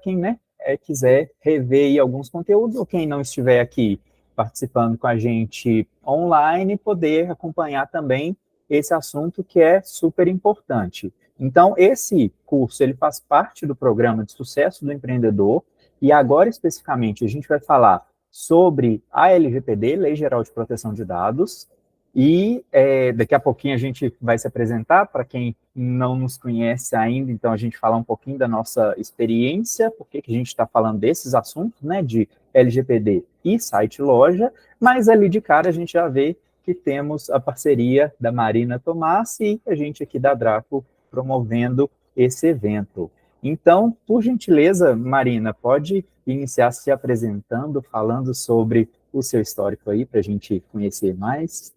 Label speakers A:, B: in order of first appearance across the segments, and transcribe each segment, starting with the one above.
A: quem, né, quiser rever aí alguns conteúdos, ou quem não estiver aqui participando com a gente online, poder acompanhar também esse assunto que é super importante. Então, esse curso, ele faz parte do programa de sucesso do empreendedor, e agora, especificamente, a gente vai falar sobre a LGPD, Lei Geral de Proteção de Dados, e daqui a pouquinho a gente vai se apresentar para quem não nos conhece ainda, então a gente falar um pouquinho da nossa experiência, por que a gente está falando desses assuntos, né, de LGPD e site loja, mas ali de cara a gente já vê que temos a parceria da Marina Tomás e a gente aqui da Draco promovendo esse evento. Então, por gentileza, Marina, pode iniciar se apresentando, falando sobre o seu histórico aí, para a gente conhecer mais?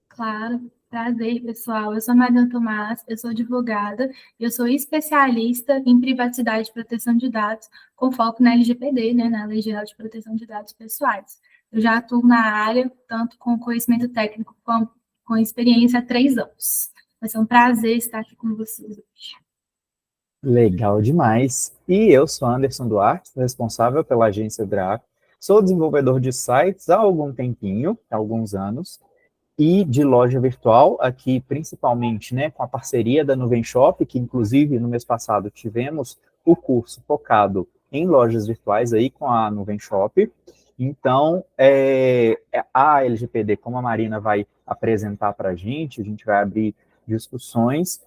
B: Claro, prazer, pessoal. Eu sou a Marina Tomás, eu sou advogada, eu sou especialista em privacidade e proteção de dados, com foco na LGPD, né, na Lei Geral de Proteção de Dados Pessoais. Eu já atuo na área, tanto com conhecimento técnico como com experiência há 3 anos. Vai ser um prazer estar aqui com vocês hoje.
A: Legal demais. E eu sou Anderson Duarte, responsável pela agência Draco. Sou desenvolvedor de sites há algum tempinho, há alguns anos, e de loja virtual, aqui principalmente, né, com a parceria da Nuvem Shop, que inclusive no mês passado tivemos o curso focado em lojas virtuais aí com a Nuvem Shop. Então, a LGPD, como a Marina vai apresentar para a gente vai abrir discussões,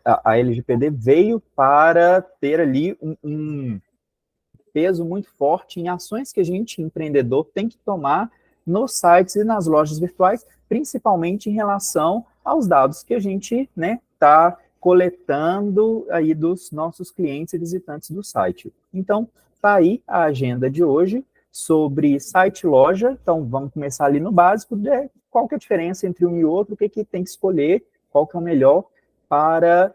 A: a LGPD veio para ter ali um peso muito forte em ações que a gente, empreendedor, tem que tomar nos sites e nas lojas virtuais, principalmente em relação aos dados que a gente, né, está coletando aí dos nossos clientes e visitantes do site. Então, está aí a agenda de hoje sobre site e loja. Então, vamos começar ali no básico, qual que é a diferença entre um e outro, o que tem que escolher, qual que é o melhor para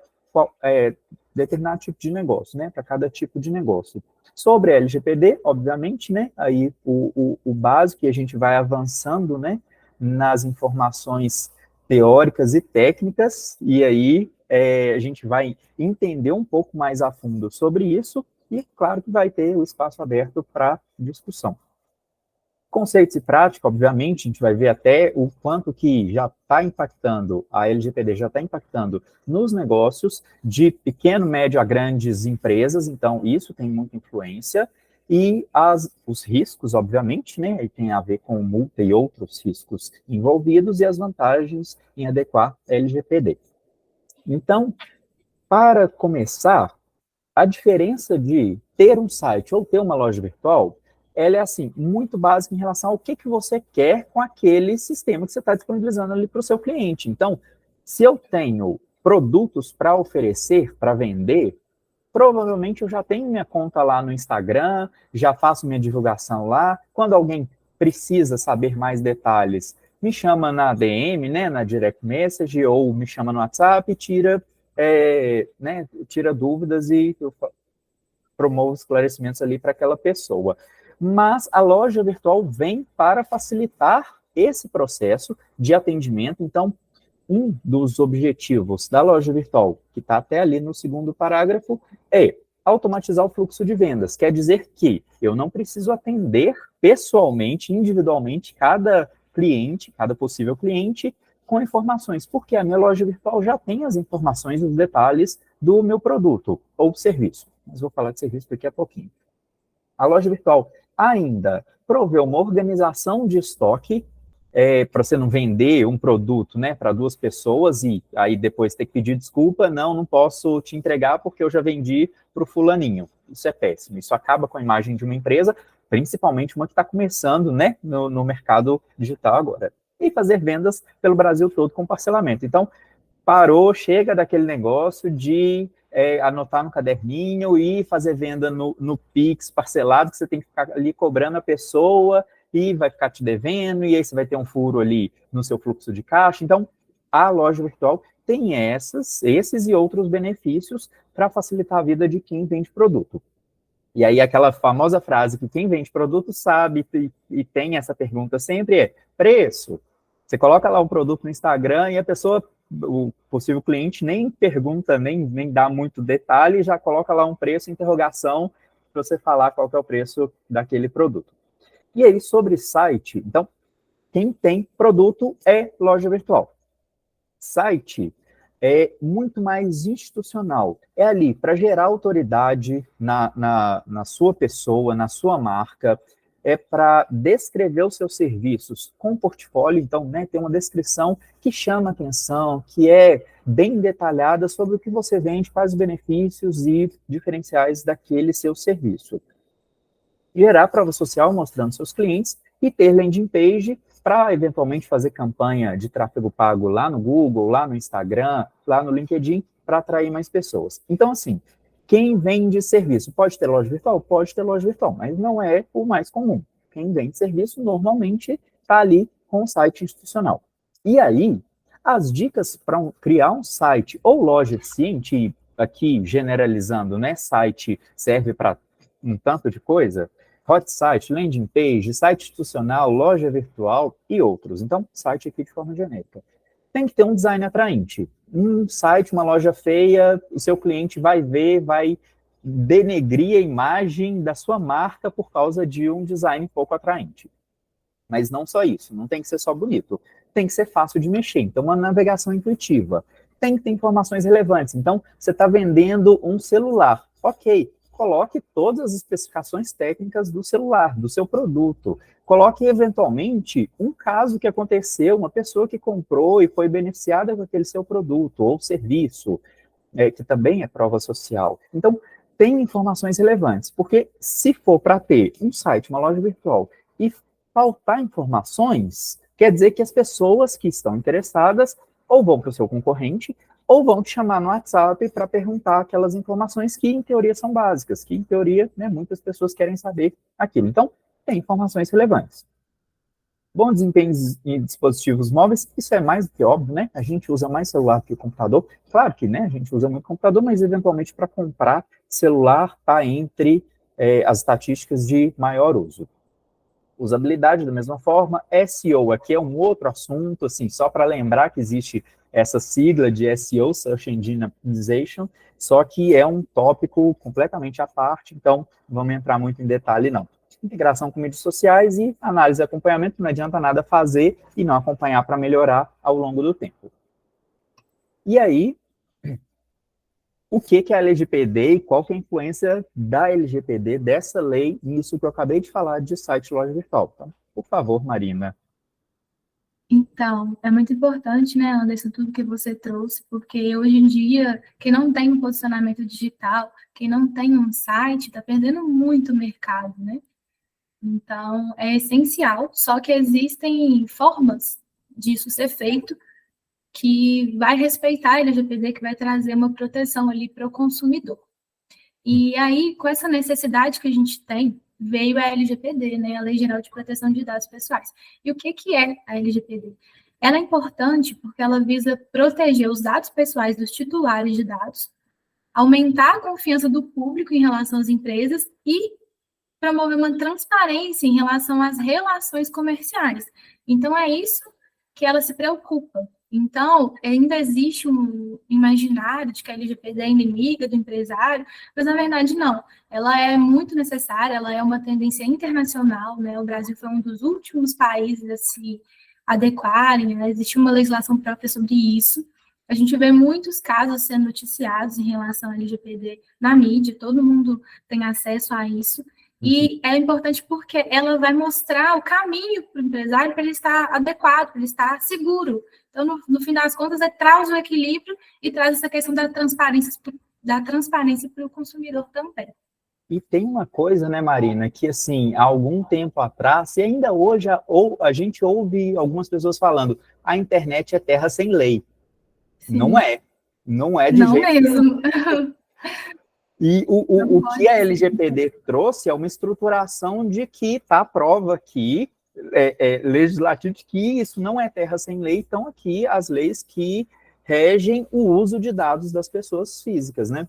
A: determinado tipo de negócio, né, para cada tipo de negócio. Sobre a LGPD, obviamente, né, aí o básico, e a gente vai avançando, né, nas informações teóricas e técnicas, e aí a gente vai entender um pouco mais a fundo sobre isso, e claro que vai ter o espaço aberto para discussão. Conceitos e prática, obviamente, a gente vai ver até o quanto que já está impactando, a LGPD já está impactando nos negócios de pequeno, médio a grandes empresas, então isso tem muita influência, e os riscos, obviamente, né, aí tem a ver com multa e outros riscos envolvidos, e as vantagens em adequar a LGPD. Então, para começar, a diferença de ter um site ou ter uma loja virtual, ela é, assim, muito básica em relação ao que você quer com aquele sistema que você está disponibilizando ali para o seu cliente. Então, se eu tenho produtos para oferecer, para vender, provavelmente eu já tenho minha conta lá no Instagram, já faço minha divulgação lá. Quando alguém precisa saber mais detalhes, me chama na DM, né, na Direct Message, ou me chama no WhatsApp, tira dúvidas e eu promovo esclarecimentos ali para aquela pessoa. Mas a loja virtual vem para facilitar esse processo de atendimento. Então, um dos objetivos da loja virtual, que está até ali no segundo parágrafo, é automatizar o fluxo de vendas. Quer dizer que eu não preciso atender pessoalmente, individualmente, cada cliente, cada possível cliente, com informações, porque a minha loja virtual já tem as informações e os detalhes do meu produto ou serviço. Mas vou falar de serviço daqui a pouquinho. A loja virtual ainda provê uma organização de estoque para você não vender um produto, né, para 2 pessoas e aí depois ter que pedir desculpa, não posso te entregar porque eu já vendi para o fulaninho. Isso é péssimo, isso acaba com a imagem de uma empresa, principalmente uma que está começando, né, no mercado digital agora. E fazer vendas pelo Brasil todo com parcelamento. Então, parou, chega daquele negócio de anotar no caderninho e fazer venda no Pix parcelado, que você tem que ficar ali cobrando a pessoa e vai ficar te devendo, e aí você vai ter um furo ali no seu fluxo de caixa. Então, a loja virtual tem esses e outros benefícios para facilitar a vida de quem vende produto. E aí aquela famosa frase que quem vende produto sabe e tem essa pergunta sempre é preço. Você coloca lá o produto no Instagram e a pessoa, o possível cliente, nem pergunta, nem dá muito detalhe, já coloca lá um preço, interrogação, para você falar qual que é o preço daquele produto. E aí, sobre site, então, quem tem produto é loja virtual. Site é muito mais institucional. É ali para gerar autoridade na sua pessoa, na sua marca, é para descrever os seus serviços com portfólio, então, né, tem uma descrição que chama atenção, que é bem detalhada sobre o que você vende, quais os benefícios e diferenciais daquele seu serviço. Gerar prova social mostrando seus clientes e ter landing page para eventualmente fazer campanha de tráfego pago lá no Google, lá no Instagram, lá no LinkedIn, para atrair mais pessoas. Então, assim, quem vende serviço pode ter loja virtual? Pode ter loja virtual, mas não é o mais comum. Quem vende serviço normalmente está ali com o site institucional. E aí, as dicas para criar um site ou loja eficiente, aqui generalizando, né? Site serve para um tanto de coisa, hot site, landing page, site institucional, loja virtual e outros. Então, site aqui de forma genérica. Tem que ter um design atraente. Um site, uma loja feia, o seu cliente vai ver, vai denegrir a imagem da sua marca por causa de um design pouco atraente. Mas não só isso, não tem que ser só bonito. Tem que ser fácil de mexer. Então, uma navegação intuitiva. Tem que ter informações relevantes. Então, você está vendendo um celular. Ok, coloque todas as especificações técnicas do celular, do seu produto. Coloque, eventualmente, um caso que aconteceu, uma pessoa que comprou e foi beneficiada com aquele seu produto ou serviço, que também é prova social. Então, tem informações relevantes, porque se for para ter um site, uma loja virtual, e faltar informações, quer dizer que as pessoas que estão interessadas ou vão para o seu concorrente, ou vão te chamar no WhatsApp para perguntar aquelas informações que, em teoria, são básicas, que, em teoria, né, muitas pessoas querem saber aquilo. Então, tem informações relevantes. Bom desempenho em dispositivos móveis, isso é mais do que óbvio, né? A gente usa mais celular que computador. Claro que, né, a gente usa muito computador, mas, eventualmente, para comprar celular, está entre as estatísticas de maior uso. Usabilidade, da mesma forma. SEO, aqui é um outro assunto, assim, só para lembrar que existe essa sigla de SEO, Search Engine Optimization, só que é um tópico completamente à parte, então não vamos entrar muito em detalhe, não. Integração com mídias sociais e análise e acompanhamento, não adianta nada fazer e não acompanhar para melhorar ao longo do tempo. E aí, o que é a LGPD e qual que é a influência da LGPD, dessa lei, nisso que eu acabei de falar de site loja virtual? Então, por favor, Marina.
B: Então, é muito importante, né, Anderson, tudo que você trouxe, porque hoje em dia, quem não tem um posicionamento digital, quem não tem um site, está perdendo muito mercado, né? Então, é essencial, só que existem formas disso ser feito que vai respeitar a LGPD, que vai trazer uma proteção ali para o consumidor. E aí, com essa necessidade que a gente tem, veio a LGPD, né, a Lei Geral de Proteção de Dados Pessoais. E o que é a LGPD? Ela é importante porque ela visa proteger os dados pessoais dos titulares de dados, aumentar a confiança do público em relação às empresas e promover uma transparência em relação às relações comerciais. Então, é isso que ela se preocupa. Então, ainda existe um imaginário de que a LGPD é inimiga do empresário, mas, na verdade, não. Ela é muito necessária, ela é uma tendência internacional, né? O Brasil foi um dos últimos países a se adequarem, né? Existe uma legislação própria sobre isso. A gente vê muitos casos sendo noticiados em relação à LGPD na mídia, todo mundo tem acesso a isso. E é importante porque ela vai mostrar o caminho para o empresário para ele estar adequado, para ele estar seguro. Então, no fim das contas, traz o equilíbrio e traz essa questão da transparência para o consumidor também.
A: E tem uma coisa, né, Marina, que assim, há algum tempo atrás, e ainda hoje a gente ouve algumas pessoas falando, a internet é terra sem lei. Sim. Não é de
B: não
A: jeito
B: mesmo.
A: E o que a LGPD trouxe é uma estruturação de que está a prova aqui, legislativo, de que isso não é terra sem lei, estão aqui as leis que regem o uso de dados das pessoas físicas, né?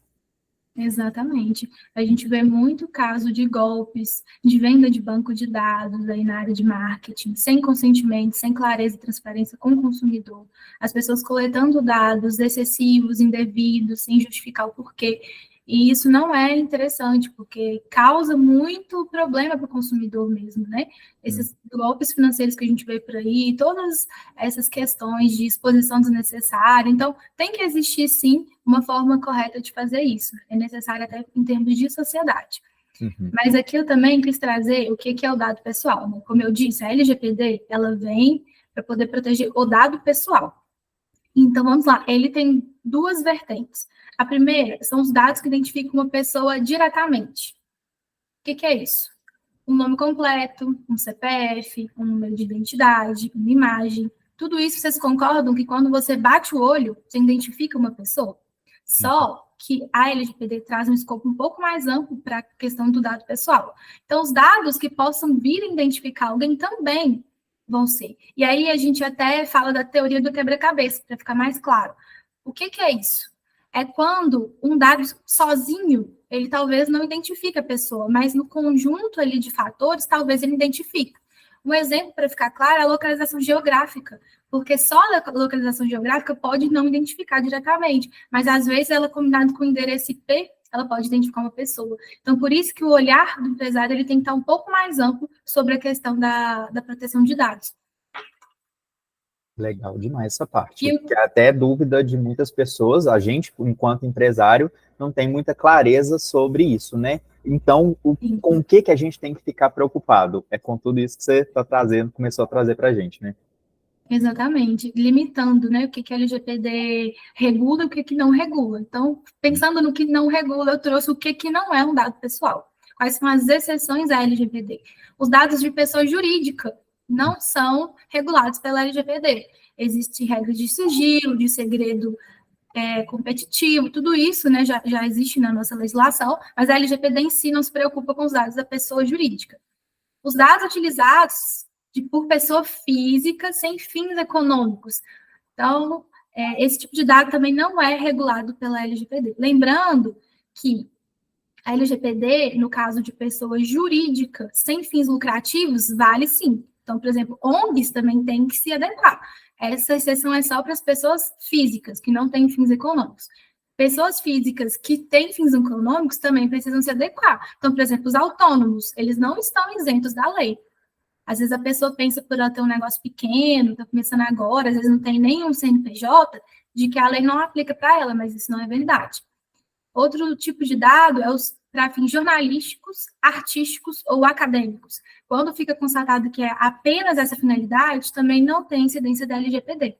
B: Exatamente. A gente vê muito caso de golpes, de venda de banco de dados aí na área de marketing, sem consentimento, sem clareza e transparência com o consumidor. As pessoas coletando dados excessivos, indevidos, sem justificar o porquê. E isso não é interessante, porque causa muito problema para o consumidor mesmo, né? Esses golpes financeiros que a gente vê por aí, todas essas questões de exposição desnecessária. Então, tem que existir, sim, uma forma correta de fazer isso. É necessário até em termos de sociedade. Mas aqui eu também quis trazer o que é o dado pessoal, né? Como eu disse, a LGPD, ela vem para poder proteger o dado pessoal. Então, vamos lá, ele tem duas vertentes. A primeira são os dados que identificam uma pessoa diretamente. O que é isso? Um nome completo, um CPF, um número de identidade, uma imagem. Tudo isso, vocês concordam que quando você bate o olho, você identifica uma pessoa? Só que a LGPD traz um escopo um pouco mais amplo para a questão do dado pessoal. Então, os dados que possam vir a identificar alguém também vão ser. E aí a gente até fala da teoria do quebra-cabeça, para ficar mais claro. O que é isso? É quando um dado sozinho, ele talvez não identifique a pessoa, mas no conjunto ali de fatores, talvez ele identifique. Um exemplo, para ficar claro, é a localização geográfica, porque só a localização geográfica pode não identificar diretamente, mas às vezes ela combinada com o endereço IP, ela pode identificar uma pessoa. Então, por isso que o olhar do empresário ele tem que estar um pouco mais amplo sobre a questão da proteção de dados.
A: Legal demais essa parte. Que é até dúvida de muitas pessoas, a gente, enquanto empresário, não tem muita clareza sobre isso, né? Então, com o que a gente tem que ficar preocupado? É com tudo isso que você está trazendo, começou a trazer para a gente, né?
B: Exatamente, limitando, né, o que a LGPD regula e o que não regula. Então, pensando no que não regula, eu trouxe o que não é um dado pessoal. Quais são as exceções à LGPD? Os dados de pessoa jurídica não são regulados pela LGPD. Existem regras de sigilo, de segredo competitivo, tudo isso, né, já existe na nossa legislação, mas a LGPD em si não se preocupa com os dados da pessoa jurídica. Os dados utilizados por pessoa física sem fins econômicos. Então, esse tipo de dado também não é regulado pela LGPD. Lembrando que a LGPD, no caso de pessoa jurídica sem fins lucrativos, vale sim. Então, por exemplo, ONGs também têm que se adequar. Essa exceção é só para as pessoas físicas, que não têm fins econômicos. Pessoas físicas que têm fins econômicos também precisam se adequar. Então, por exemplo, os autônomos, eles não estão isentos da lei. Às vezes a pessoa pensa por ela ter um negócio pequeno, está começando agora, às vezes não tem nenhum CNPJ, de que a lei não aplica para ela, mas isso não é verdade. Outro tipo de dado é os para fins jornalísticos, artísticos ou acadêmicos. Quando fica constatado que é apenas essa finalidade, também não tem incidência da LGPD.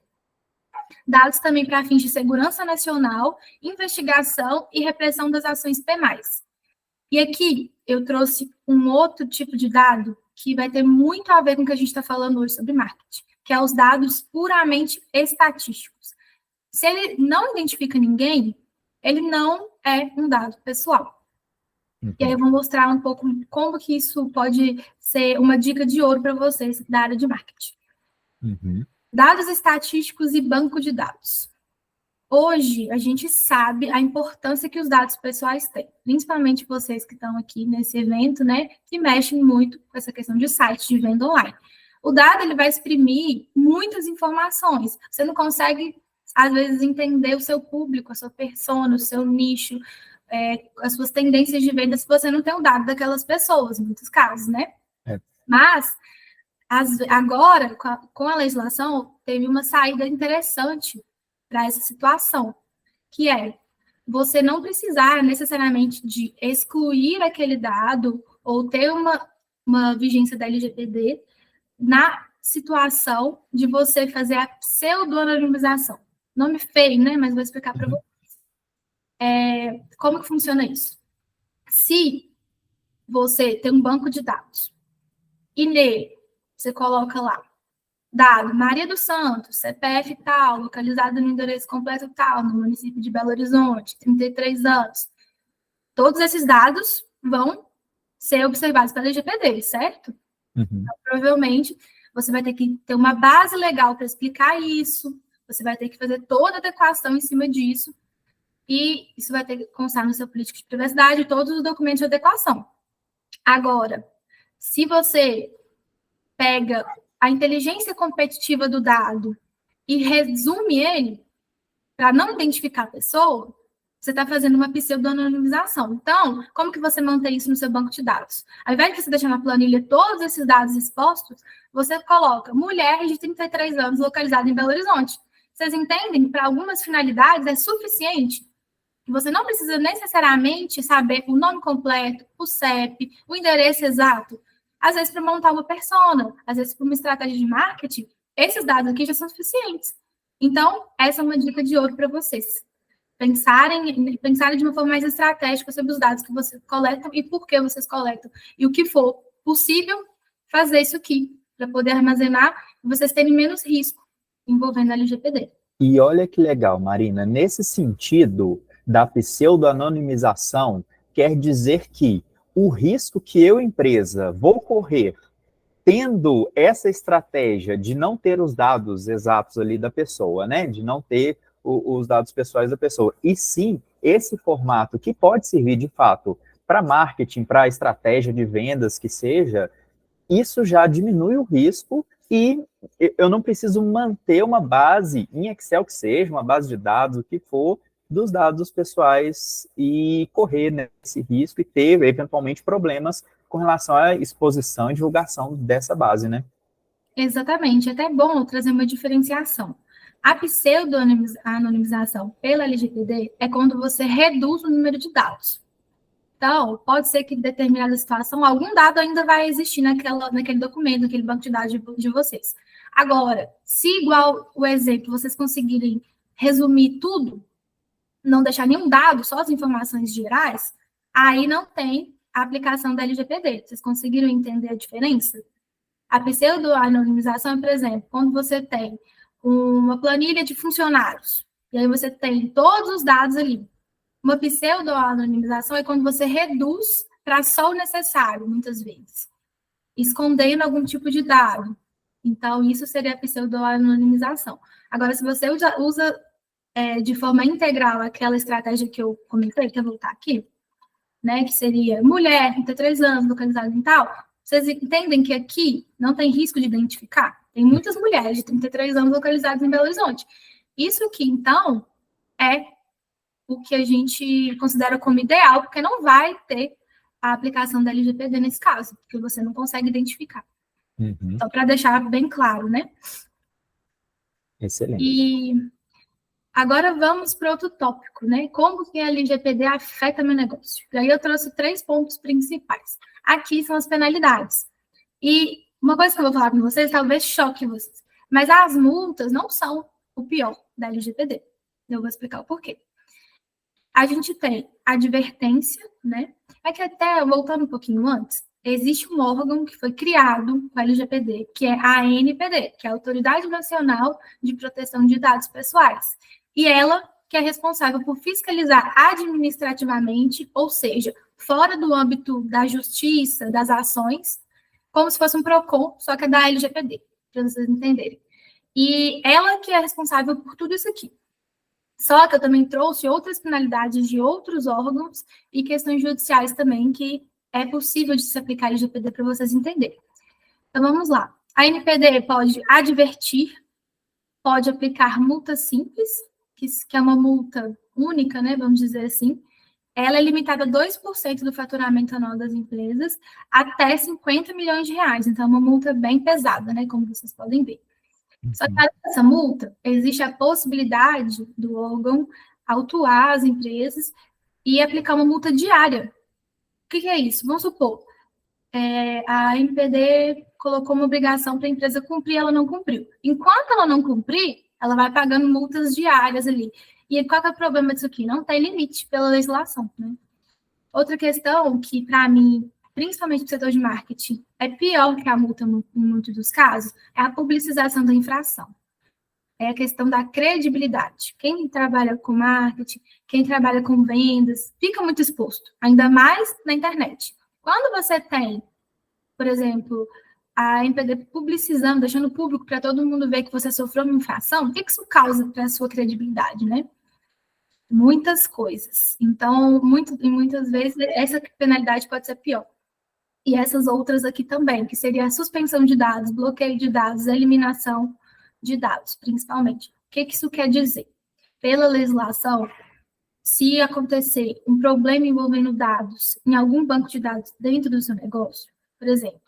B: Dados também para fins de segurança nacional, investigação e repressão das ações penais. E aqui eu trouxe um outro tipo de dado que vai ter muito a ver com o que a gente está falando hoje sobre marketing, que é os dados puramente estatísticos. Se ele não identifica ninguém, ele não é um dado pessoal. E aí eu vou mostrar um pouco como que isso pode ser uma dica de ouro para vocês da área de marketing. Dados estatísticos e banco de dados. Hoje, a gente sabe a importância que os dados pessoais têm, principalmente vocês que estão aqui nesse evento, né, que mexem muito com essa questão de sites de venda online. O dado, ele vai exprimir muitas informações. Você não consegue, às vezes, entender o seu público, a sua persona, o seu nicho, as suas tendências de venda, se você não tem o dado daquelas pessoas, em muitos casos, né? Mas, agora, com a legislação, teve uma saída interessante para essa situação, que é você não precisar necessariamente de excluir aquele dado ou ter uma vigência da LGPD na situação de você fazer a pseudo-anonimização. Nome feio, né? Mas vou explicar para vocês. Como que funciona isso? Se você tem um banco de dados e nele você coloca lá dado Maria dos Santos, CPF tal, localizado no endereço completo tal, no município de Belo Horizonte, 33 anos. Todos esses dados vão ser observados pela LGPD, certo? Então, provavelmente, você vai ter que ter uma base legal para explicar isso, você vai ter que fazer toda a adequação em cima disso, e isso vai ter que constar no seu político de privacidade todos os documentos de adequação. Agora, se você pega a inteligência competitiva do dado e resume ele para não identificar a pessoa, você está fazendo uma pseudo-anonimização. Então, como que você mantém isso no seu banco de dados? Ao invés de você deixar na planilha todos esses dados expostos, você coloca mulher de 33 anos localizada em Belo Horizonte. Vocês entendem? Para algumas finalidades é suficiente. Você não precisa necessariamente saber o nome completo, o CEP, o endereço exato. Às vezes, para montar uma persona, às vezes, para uma estratégia de marketing, esses dados aqui já são suficientes. Então, essa é uma dica de ouro para vocês. Pensarem de uma forma mais estratégica sobre os dados que vocês coletam e por que vocês coletam. E o que for possível, fazer isso aqui, para poder armazenar e vocês terem menos risco envolvendo a LGPD.
A: E olha que legal, Marina, nesse sentido da pseudo-anonimização, quer dizer que o risco que eu, empresa, vou correr tendo essa estratégia de não ter os dados exatos ali da pessoa, né? De não ter os dados pessoais da pessoa. E sim, esse formato que pode servir de fato para marketing, para estratégia de vendas que seja, isso já diminui o risco e eu não preciso manter uma base em Excel que seja, uma base de dados, o que for, dos dados pessoais e correr nesse risco e ter, eventualmente, problemas com relação à exposição e divulgação dessa base, né?
B: Exatamente. É até bom trazer uma diferenciação. A pseudo-anonimização pela LGPD é quando você reduz o número de dados. Então, pode ser que em determinada situação, algum dado ainda vai existir naquele documento, naquele banco de dados de vocês. Agora, se igual o exemplo, vocês conseguirem resumir tudo, não deixar nenhum dado, só as informações gerais, aí não tem a aplicação da LGPD. Vocês conseguiram entender a diferença? A pseudo-anonimização é, por exemplo, quando você tem uma planilha de funcionários, e aí você tem todos os dados ali. Uma pseudo-anonimização é quando você reduz para só o necessário, muitas vezes, escondendo algum tipo de dado. Então, isso seria a pseudo-anonimização. Agora, se você usa de forma integral aquela estratégia que eu comentei, que eu vou voltar aqui, né, que seria mulher, 33 anos, localizada em tal, vocês entendem que aqui não tem risco de identificar? Tem muitas mulheres de 33 anos localizadas em Belo Horizonte. Isso aqui, então, é o que a gente considera como ideal, porque não vai ter a aplicação da LGPD nesse caso, porque você não consegue identificar.
A: Uhum.
B: Só para deixar bem claro, né?
A: Excelente.
B: E agora vamos para outro tópico, né? Como que a LGPD afeta meu negócio? E aí eu trouxe 3 pontos principais. Aqui são as penalidades. E uma coisa que eu vou falar com vocês, talvez choque vocês, mas as multas não são o pior da LGPD. Eu vou explicar o porquê. A gente tem advertência, né? É que até, voltando um pouquinho antes, existe um órgão que foi criado com a LGPD, que é a ANPD, que é a Autoridade Nacional de Proteção de Dados Pessoais. E ela que é responsável por fiscalizar administrativamente, ou seja, fora do âmbito da justiça, das ações, como se fosse um PROCON, só que é da LGPD, para vocês entenderem. E ela que é responsável por tudo isso aqui. Só que eu também trouxe outras finalidades de outros órgãos e questões judiciais também que é possível de se aplicar a LGPD para vocês entenderem. Então, vamos lá. A NPD pode advertir, pode aplicar multa simples, que é uma multa única, né, vamos dizer assim. Ela é limitada a 2% do faturamento anual das empresas até 50 milhões de reais. Então, é uma multa bem pesada, né, como vocês podem ver. Só que além dessa multa, existe a possibilidade do órgão autuar as empresas e aplicar uma multa diária. O que é isso? Vamos supor, a MPD colocou uma obrigação para a empresa cumprir, ela não cumpriu. Enquanto ela não cumprir, ela vai pagando multas diárias ali. E qual que é o problema disso aqui? Não tem limite pela legislação, né? Outra questão que, para mim, principalmente no setor de marketing, é pior que a multa em muitos dos casos, é a publicização da infração. É a questão da credibilidade. Quem trabalha com marketing, quem trabalha com vendas, fica muito exposto, ainda mais na internet. Quando você tem, por exemplo, a MPD publicizando, deixando público para todo mundo ver que você sofreu uma infração, o que isso causa para a sua credibilidade, né? Muitas coisas. Então, muitas vezes, essa penalidade pode ser pior. E essas outras aqui também, que seria a suspensão de dados, bloqueio de dados, eliminação de dados, principalmente. O que isso quer dizer? Pela legislação, se acontecer um problema envolvendo dados em algum banco de dados dentro do seu negócio, por exemplo,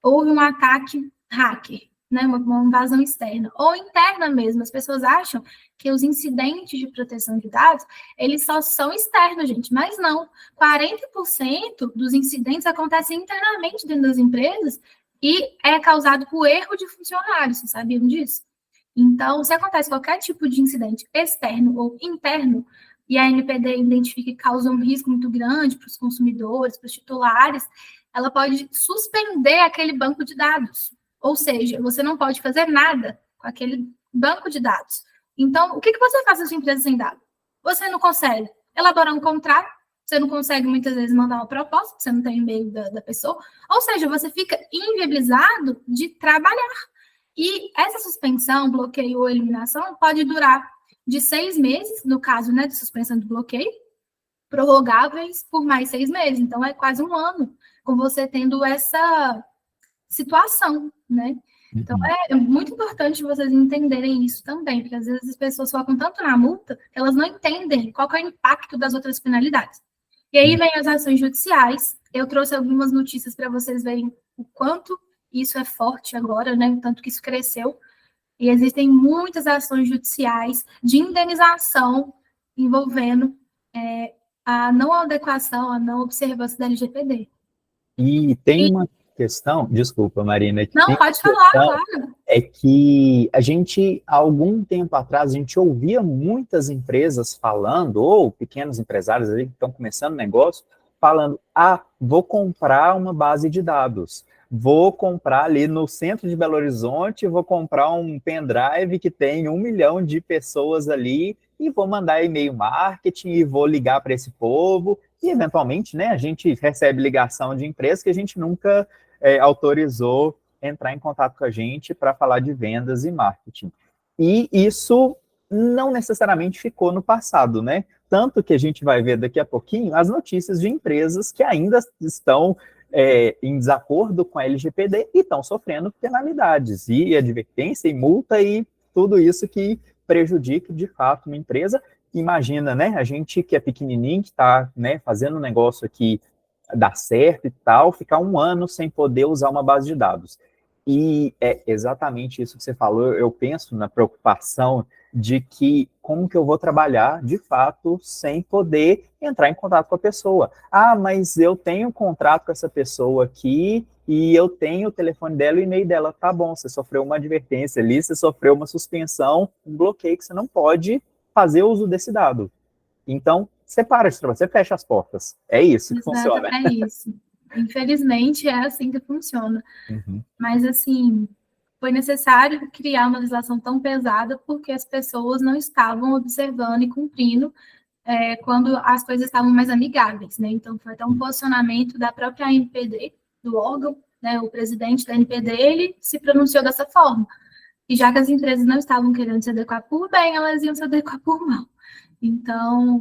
B: houve um ataque hacker, né, uma invasão externa, ou interna mesmo. As pessoas acham que os incidentes de proteção de dados, eles só são externos, gente, mas não. 40% dos incidentes acontecem internamente dentro das empresas e é causado por erro de funcionários, vocês sabiam disso? Então, se acontece qualquer tipo de incidente externo ou interno, e a NPD identifica que causa um risco muito grande para os consumidores, para os titulares, ela pode suspender aquele banco de dados. Ou seja, você não pode fazer nada com aquele banco de dados. Então, o que você faz na sua empresa sem dados? Você não consegue elaborar um contrato, você não consegue muitas vezes mandar uma proposta, você não tem e-mail da pessoa, ou seja, você fica inviabilizado de trabalhar. E essa suspensão, bloqueio ou eliminação pode durar de 6 meses, no caso, né, de suspensão do bloqueio, prorrogáveis por mais 6 meses. Então, é quase um ano com você tendo essa situação, né? Então, é muito importante vocês entenderem isso também, porque às vezes as pessoas focam tanto na multa que elas não entendem qual é o impacto das outras penalidades. E aí vem as ações judiciais. Eu trouxe algumas notícias para vocês verem o quanto isso é forte agora, né? O tanto que isso cresceu. E existem muitas ações judiciais de indenização envolvendo a não adequação, a não observância da LGPD.
A: E tem uma questão, desculpa, Marina, que
B: não,
A: tem
B: pode falar, claro.
A: É que a gente, há algum tempo atrás, a gente ouvia muitas empresas falando, ou pequenos empresários ali que estão começando negócio, falando, vou comprar uma base de dados, vou comprar ali no centro de Belo Horizonte, vou comprar um pendrive que tem 1 milhão de pessoas ali, e vou mandar e-mail marketing, e vou ligar para esse povo, e eventualmente, né, a gente recebe ligação de empresas que a gente nunca autorizou entrar em contato com a gente para falar de vendas e marketing. E isso não necessariamente ficou no passado, né? Tanto que a gente vai ver daqui a pouquinho as notícias de empresas que ainda estão em desacordo com a LGPD e estão sofrendo penalidades, e advertência, e multa, e tudo isso que prejudica, de fato, uma empresa. Imagina, né? A gente que é pequenininho, que está, né, fazendo um negócio aqui dar certo e tal, ficar 1 ano sem poder usar uma base de dados. E é exatamente isso que você falou. Eu penso na preocupação de que como que eu vou trabalhar, de fato, sem poder entrar em contato com a pessoa. Mas eu tenho um contrato com essa pessoa aqui e eu tenho o telefone dela e o e-mail dela. Tá bom, você sofreu uma advertência ali, você sofreu uma suspensão, um bloqueio, que você não pode fazer uso desse dado. Então, você para de trabalhar, você fecha as portas. É isso que funciona.
B: É isso. Infelizmente, é assim que funciona. Mas, assim, foi necessário criar uma legislação tão pesada porque as pessoas não estavam observando e cumprindo quando as coisas estavam mais amigáveis, né? Então, foi até um posicionamento da própria ANPD, do órgão, né? O presidente da ANPD, ele se pronunciou dessa forma. E já que as empresas não estavam querendo se adequar por bem, elas iam se adequar por mal. Então,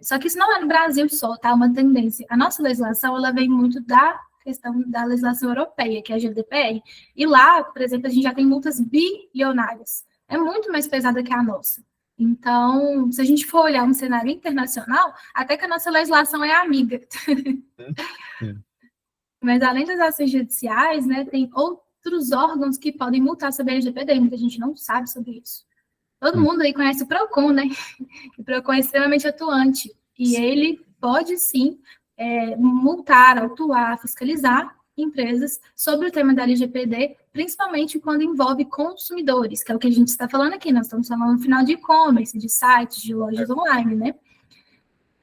B: só que isso não é no Brasil só, tá? Uma tendência. A nossa legislação, ela vem muito da questão da legislação europeia, que é a GDPR. E lá, por exemplo, a gente já tem multas bilionárias. É muito mais pesada que a nossa. Então, se a gente for olhar um cenário internacional, até que a nossa legislação é amiga. Mas, além das ações judiciais, né, tem outros órgãos que podem multar sobre a LGPD. Muita gente não sabe sobre isso. Todo mundo aí conhece o PROCON, né? O PROCON é extremamente atuante. E ele pode, sim, multar, autuar, fiscalizar empresas sobre o tema da LGPD, principalmente quando envolve consumidores, que é o que a gente está falando aqui. Nós estamos falando no final de e-commerce, de sites, de lojas online, né?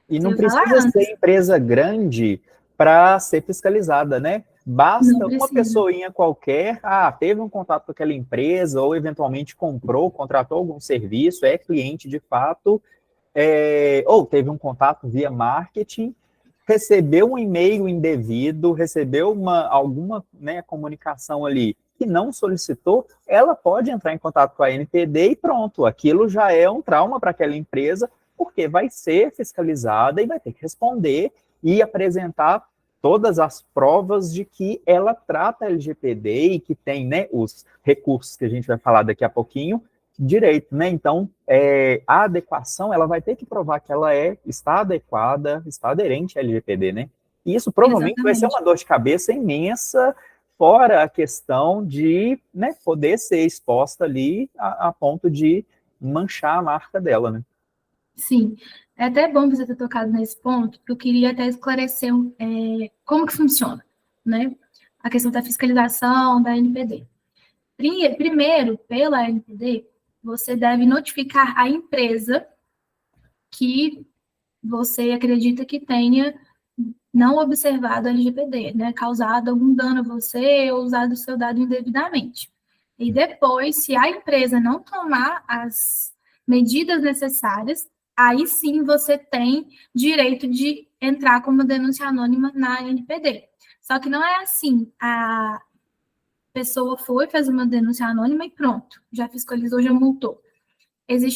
A: E não precisa ser empresa grande para ser fiscalizada, né? Basta uma pessoinha qualquer, teve um contato com aquela empresa, ou eventualmente comprou, contratou algum serviço, é cliente de fato, ou teve um contato via marketing, recebeu um e-mail indevido, recebeu alguma, né, comunicação ali que não solicitou, ela pode entrar em contato com a NPD e pronto, aquilo já é um trauma para aquela empresa, porque vai ser fiscalizada e vai ter que responder e apresentar todas as provas de que ela trata a LGPD e que tem, né, os recursos que a gente vai falar daqui a pouquinho, direito, né? Então, a adequação, ela vai ter que provar que ela está adequada, está aderente à LGPD, né? E isso provavelmente vai ser
B: Exatamente.
A: uma dor de cabeça imensa, fora a questão de, né, poder ser exposta ali a ponto de manchar a marca dela, né?
B: Sim, é até bom você ter tocado nesse ponto, porque eu queria até esclarecer como que funciona, né? A questão da fiscalização da NPD. Primeiro, pela NPD, você deve notificar a empresa que você acredita que tenha não observado a LGPD, né? Causado algum dano a você ou usado o seu dado indevidamente. E depois, se a empresa não tomar as medidas necessárias, aí sim você tem direito de entrar como denúncia anônima na NPD. Só que não é assim, a pessoa foi, fez uma denúncia anônima e pronto, já fiscalizou, já multou.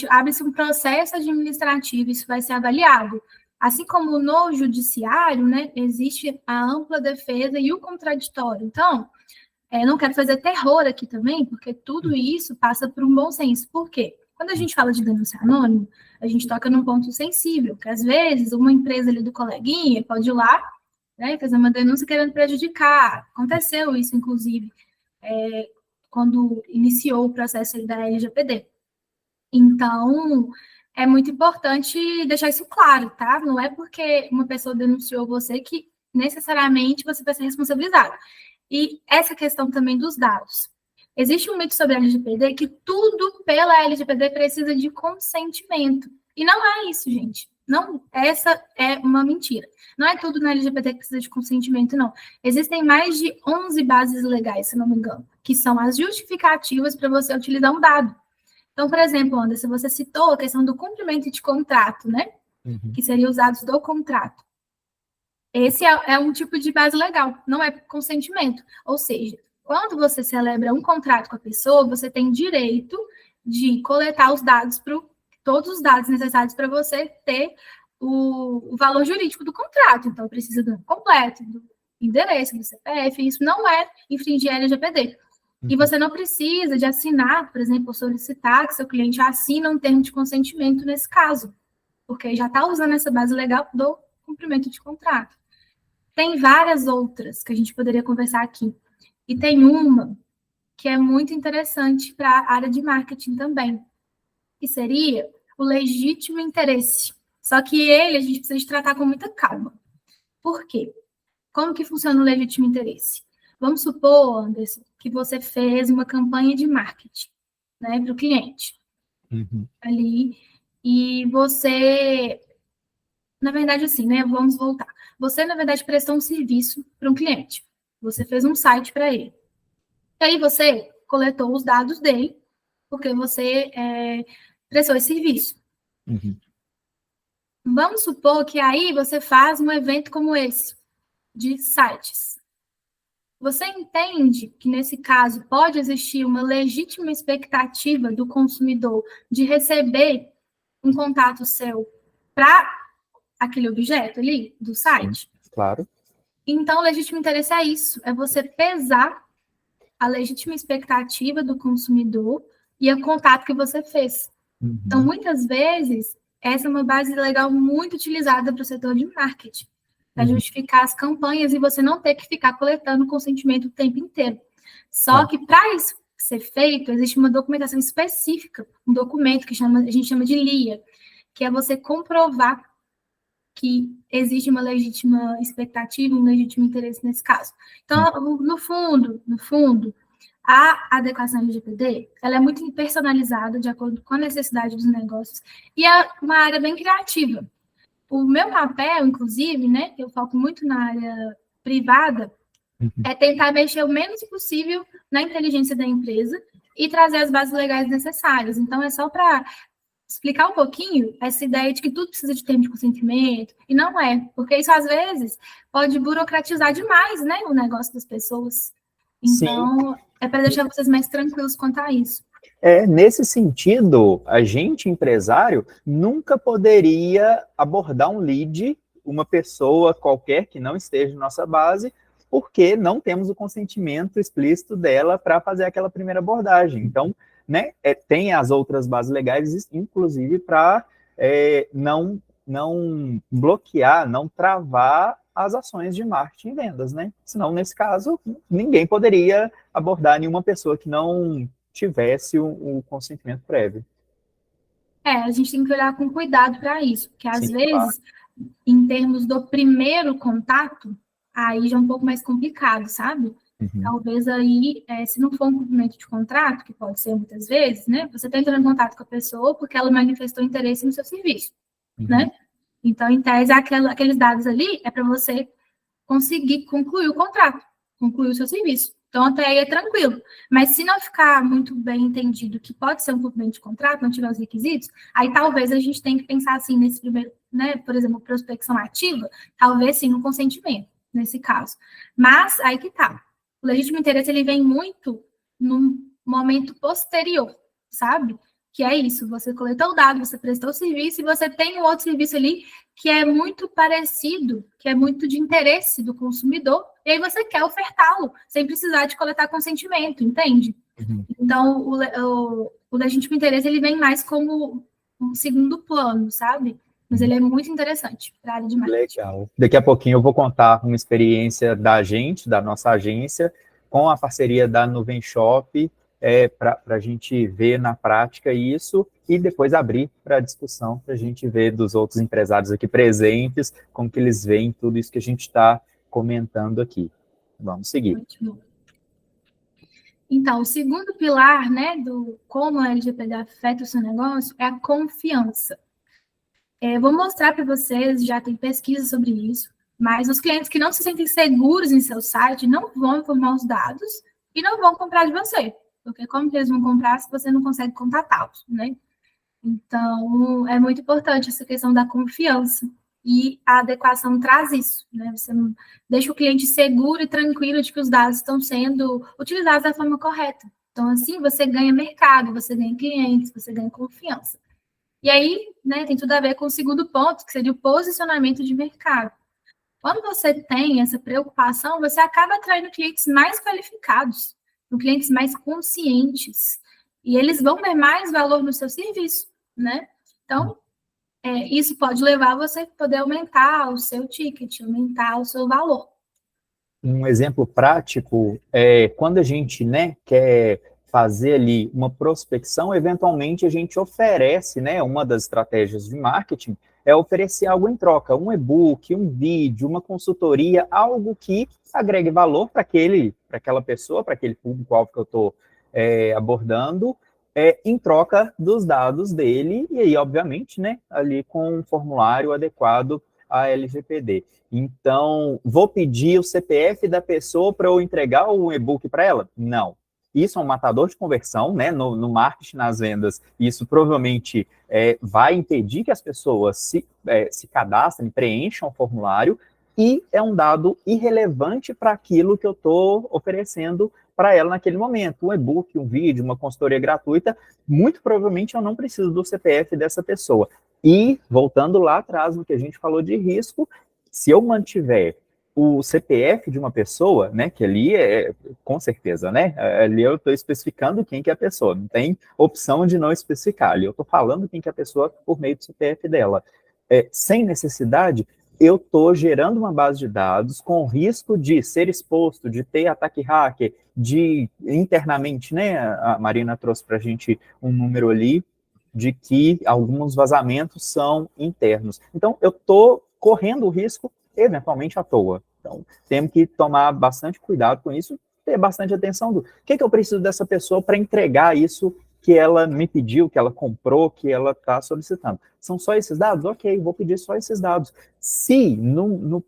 B: Abre-se um processo administrativo, isso vai ser avaliado. Assim como no judiciário, né, existe a ampla defesa e o contraditório. Então, não quero fazer terror aqui também, porque tudo isso passa por um bom senso. Por quê? Quando a gente fala de denúncia anônima, a gente toca num ponto sensível, que às vezes uma empresa ali do coleguinha pode ir lá, né, fazer uma denúncia querendo prejudicar. Aconteceu isso, inclusive, quando iniciou o processo da LGPD. Então, é muito importante deixar isso claro, tá? Não é porque uma pessoa denunciou você que necessariamente você vai ser responsabilizado. E essa questão também dos dados. Existe um mito sobre a LGPD que tudo pela LGPD precisa de consentimento. E não é isso, gente. Não, essa é uma mentira. Não é tudo na LGPD que precisa de consentimento, não. Existem mais de 11 bases legais, se não me engano, que são as justificativas para você utilizar um dado. Então, por exemplo, Anderson, você citou a questão do cumprimento de contrato, né?
A: Uhum.
B: Que seriam os dados do contrato. Esse é um tipo de base legal, não é consentimento. Ou seja, quando você celebra um contrato com a pessoa, você tem direito de coletar os dados, todos os dados necessários para você ter o valor jurídico do contrato. Então, precisa do nome completo, do endereço, do CPF, isso não é infringir a LGPD. E você não precisa de assinar, por exemplo, solicitar que seu cliente assine um termo de consentimento nesse caso, porque já está usando essa base legal do cumprimento de contrato. Tem várias outras que a gente poderia conversar aqui. E tem uma que é muito interessante para a área de marketing também, que seria o legítimo interesse. Só que a gente precisa de tratar com muita calma. Por quê? Como que funciona o legítimo interesse? Vamos supor, Anderson, que você fez uma campanha de marketing, né, para o cliente.
A: Uhum.
B: Ali, e você, na verdade, assim, né, vamos voltar. Você, na verdade, prestou um serviço para um cliente. Você fez um site para ele. E aí você coletou os dados dele, porque você prestou esse serviço.
A: Uhum.
B: Vamos supor que aí você faz um evento como esse, de sites. Você entende que, nesse caso, pode existir uma legítima expectativa do consumidor de receber um contato seu para aquele objeto ali do site?
A: Sim, claro.
B: Então, o legítimo interesse é isso, é você pesar a legítima expectativa do consumidor e o contato que você fez.
A: Uhum.
B: Então, muitas vezes, essa é uma base legal muito utilizada para o setor de marketing, para justificar as campanhas e você não ter que ficar coletando consentimento o tempo inteiro. Só que para isso ser feito, existe uma documentação específica, um documento que a gente chama de LIA, que é você comprovar que existe uma legítima expectativa, um legítimo interesse nesse caso. Então, no fundo, a adequação LGPD, ela é muito personalizada de acordo com a necessidade dos negócios e é uma área bem criativa. O meu papel, inclusive, né, eu foco muito na área privada, é tentar mexer o menos possível na inteligência da empresa e trazer as bases legais necessárias. Então, é só para explicar um pouquinho essa ideia de que tudo precisa de termo de consentimento, e não é, porque isso, às vezes, pode burocratizar demais, né, o negócio das pessoas. Então, é para deixar vocês mais tranquilos quanto a isso.
A: Nesse sentido, a gente, empresário, nunca poderia abordar um lead, uma pessoa qualquer que não esteja na nossa base, porque não temos o consentimento explícito dela para fazer aquela primeira abordagem. Então, né, tem as outras bases legais, inclusive para não bloquear, não travar as ações de marketing e vendas, né? Senão, nesse caso, ninguém poderia abordar nenhuma pessoa que não tivesse o consentimento prévio.
B: A gente tem que olhar com cuidado para isso, porque às
A: Sim, claro.
B: vezes, em termos do primeiro contato, aí já é um pouco mais complicado, sabe?
A: Uhum.
B: Talvez aí, se não for um cumprimento de contrato, que pode ser muitas vezes, né? Você está entrando em contato com a pessoa porque ela manifestou interesse no seu serviço, né? Então, em tese, aqueles dados ali é para você conseguir concluir o contrato, concluir o seu serviço. Então, até aí é tranquilo. Mas se não ficar muito bem entendido que pode ser um cumprimento de contrato, não tiver os requisitos, aí talvez a gente tenha que pensar assim nesse primeiro, né? Por exemplo, prospecção ativa, talvez sim no consentimento, nesse caso. Mas aí que tá. O legítimo interesse ele vem muito num momento posterior, sabe? Que é isso, você coletou o dado, você prestou o serviço e você tem um outro serviço ali que é muito parecido, que é muito de interesse do consumidor, e aí você quer ofertá-lo, sem precisar de coletar consentimento, entende?
A: Uhum.
B: Então, o legítimo interesse, ele vem mais como um segundo plano, sabe? Mas ele é muito interessante para a área de marketing.
A: Legal. Daqui a pouquinho eu vou contar uma experiência da gente, da nossa agência, com a parceria da Nuvem Shop, para a gente ver na prática isso e depois abrir para a discussão, para a gente ver dos outros empresários aqui presentes, como que eles veem tudo isso que a gente está comentando aqui. Vamos seguir.
B: Ótimo. Então, o segundo pilar, né, do como a LGPD afeta o seu negócio é a confiança. Vou mostrar para vocês, já tem pesquisa sobre isso, mas os clientes que não se sentem seguros em seu site não vão informar os dados e não vão comprar de você, porque como que eles vão comprar se você não consegue contatá-los, né? Então, é muito importante essa questão da confiança e a adequação traz isso, né? Você não deixa o cliente seguro e tranquilo de que os dados estão sendo utilizados da forma correta. Então, assim, você ganha mercado, você ganha clientes, você ganha confiança. E aí, né, tem tudo a ver com o segundo ponto, que seria o posicionamento de mercado. Quando você tem essa preocupação, você acaba atraindo clientes mais qualificados, clientes mais conscientes, e eles vão ver mais valor no seu serviço, né? Então, isso pode levar você a poder aumentar o seu ticket, aumentar o seu valor.
A: Um exemplo prático é quando a gente, né, quer fazer ali uma prospecção, eventualmente a gente oferece, né, uma das estratégias de marketing é oferecer algo em troca, um e-book, um vídeo, uma consultoria, algo que agregue valor para aquela pessoa, para aquele público-alvo que eu estou abordando, em troca dos dados dele, e aí, obviamente, né, ali com um formulário adequado à LGPD. Então, vou pedir o CPF da pessoa para eu entregar o e-book para ela? Não. Isso é um matador de conversão, né? No marketing, nas vendas, isso provavelmente vai impedir que as pessoas se cadastrem, preencham o formulário, e é um dado irrelevante para aquilo que eu estou oferecendo para ela naquele momento. Um e-book, um vídeo, uma consultoria gratuita, muito provavelmente eu não preciso do CPF dessa pessoa. E, voltando lá atrás no que a gente falou de risco, se eu mantiver o CPF de uma pessoa, né, que ali com certeza, né, ali eu estou especificando quem que é a pessoa, não tem opção de não especificar, ali eu estou falando quem que é a pessoa por meio do CPF dela. Sem necessidade, eu estou gerando uma base de dados com risco de ser exposto, de ter ataque hacker, de internamente, né, a Marina trouxe para a gente um número ali, de que alguns vazamentos são internos. Então, eu estou correndo o risco, eventualmente, à toa. Então, temos que tomar bastante cuidado com isso, ter bastante atenção do que eu preciso dessa pessoa para entregar isso que ela me pediu, que ela comprou, que ela está solicitando. São só esses dados? Ok, vou pedir só esses dados. Se no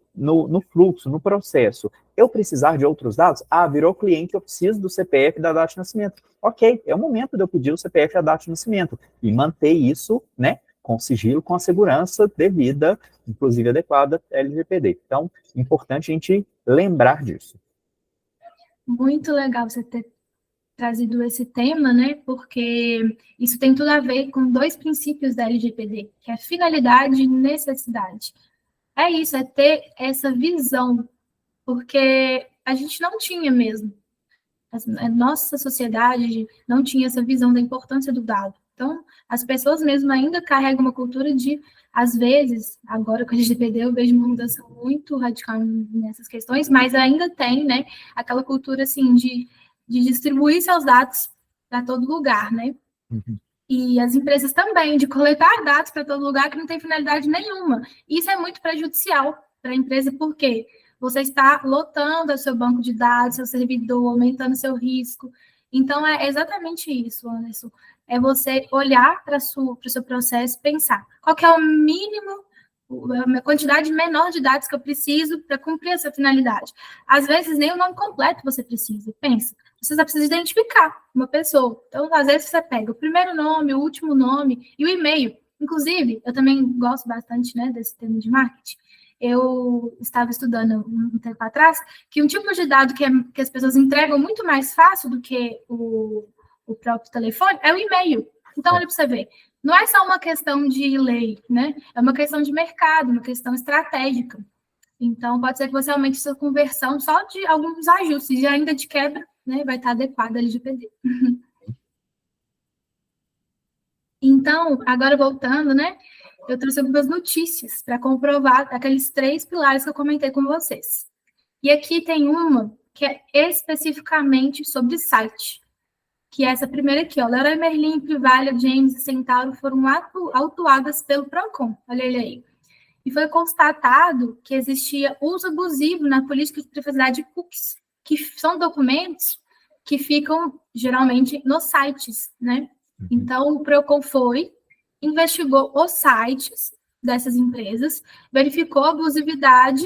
A: fluxo, no processo, eu precisar de outros dados, virou cliente, eu preciso do CPF e da data de nascimento. Ok, é o momento de eu pedir o CPF e a data de nascimento. E manter isso, né, com sigilo, com a segurança devida, inclusive adequada, LGPD. Então, importante a gente lembrar disso.
B: Muito legal você ter trazido esse tema, né? Porque isso tem tudo a ver com dois princípios da LGPD, que é finalidade e necessidade. É isso, é ter essa visão, porque a gente não tinha mesmo. A nossa sociedade não tinha essa visão da importância do dado. Então, as pessoas mesmo ainda carregam uma cultura de, às vezes, agora com a LGPD eu vejo uma mudança muito radical nessas questões, mas ainda tem, né, aquela cultura, assim, de distribuir seus dados para todo lugar, né?
A: Uhum.
B: E as empresas também, de coletar dados para todo lugar que não tem finalidade nenhuma. Isso é muito prejudicial para a empresa, porque você está lotando o seu banco de dados, seu servidor, aumentando seu risco. Então, é exatamente isso, Anderson. É você olhar para o seu processo e pensar qual que é o mínimo, a quantidade menor de dados que eu preciso para cumprir essa finalidade. Às vezes, nem o nome completo você precisa. Pensa, você só precisa identificar uma pessoa. Então, às vezes, você pega o primeiro nome, o último nome e o e-mail. Inclusive, eu também gosto bastante, né, desse tema de marketing. Eu estava estudando um tempo atrás que um tipo de dado que as pessoas entregam muito mais fácil do que o próprio telefone é o e-mail. Então, olha para você ver. Não é só uma questão de lei, né? É uma questão de mercado, uma questão estratégica. Então, pode ser que você aumente sua conversão só de alguns ajustes, e ainda de quebra, né, vai estar adequado à LGPD. Então, agora voltando, né, eu trouxe algumas notícias para comprovar aqueles 3 pilares que eu comentei com vocês. E aqui tem uma que é especificamente sobre site, que é essa primeira aqui, ó. Leroy Merlin, Privalha, James e Centauro foram autuadas pelo PROCON. Olha ele aí. E foi constatado que existia uso abusivo na política de privacidade de cookies, que são documentos que ficam, geralmente, nos sites, né? Então, o PROCON investigou os sites dessas empresas, verificou a abusividade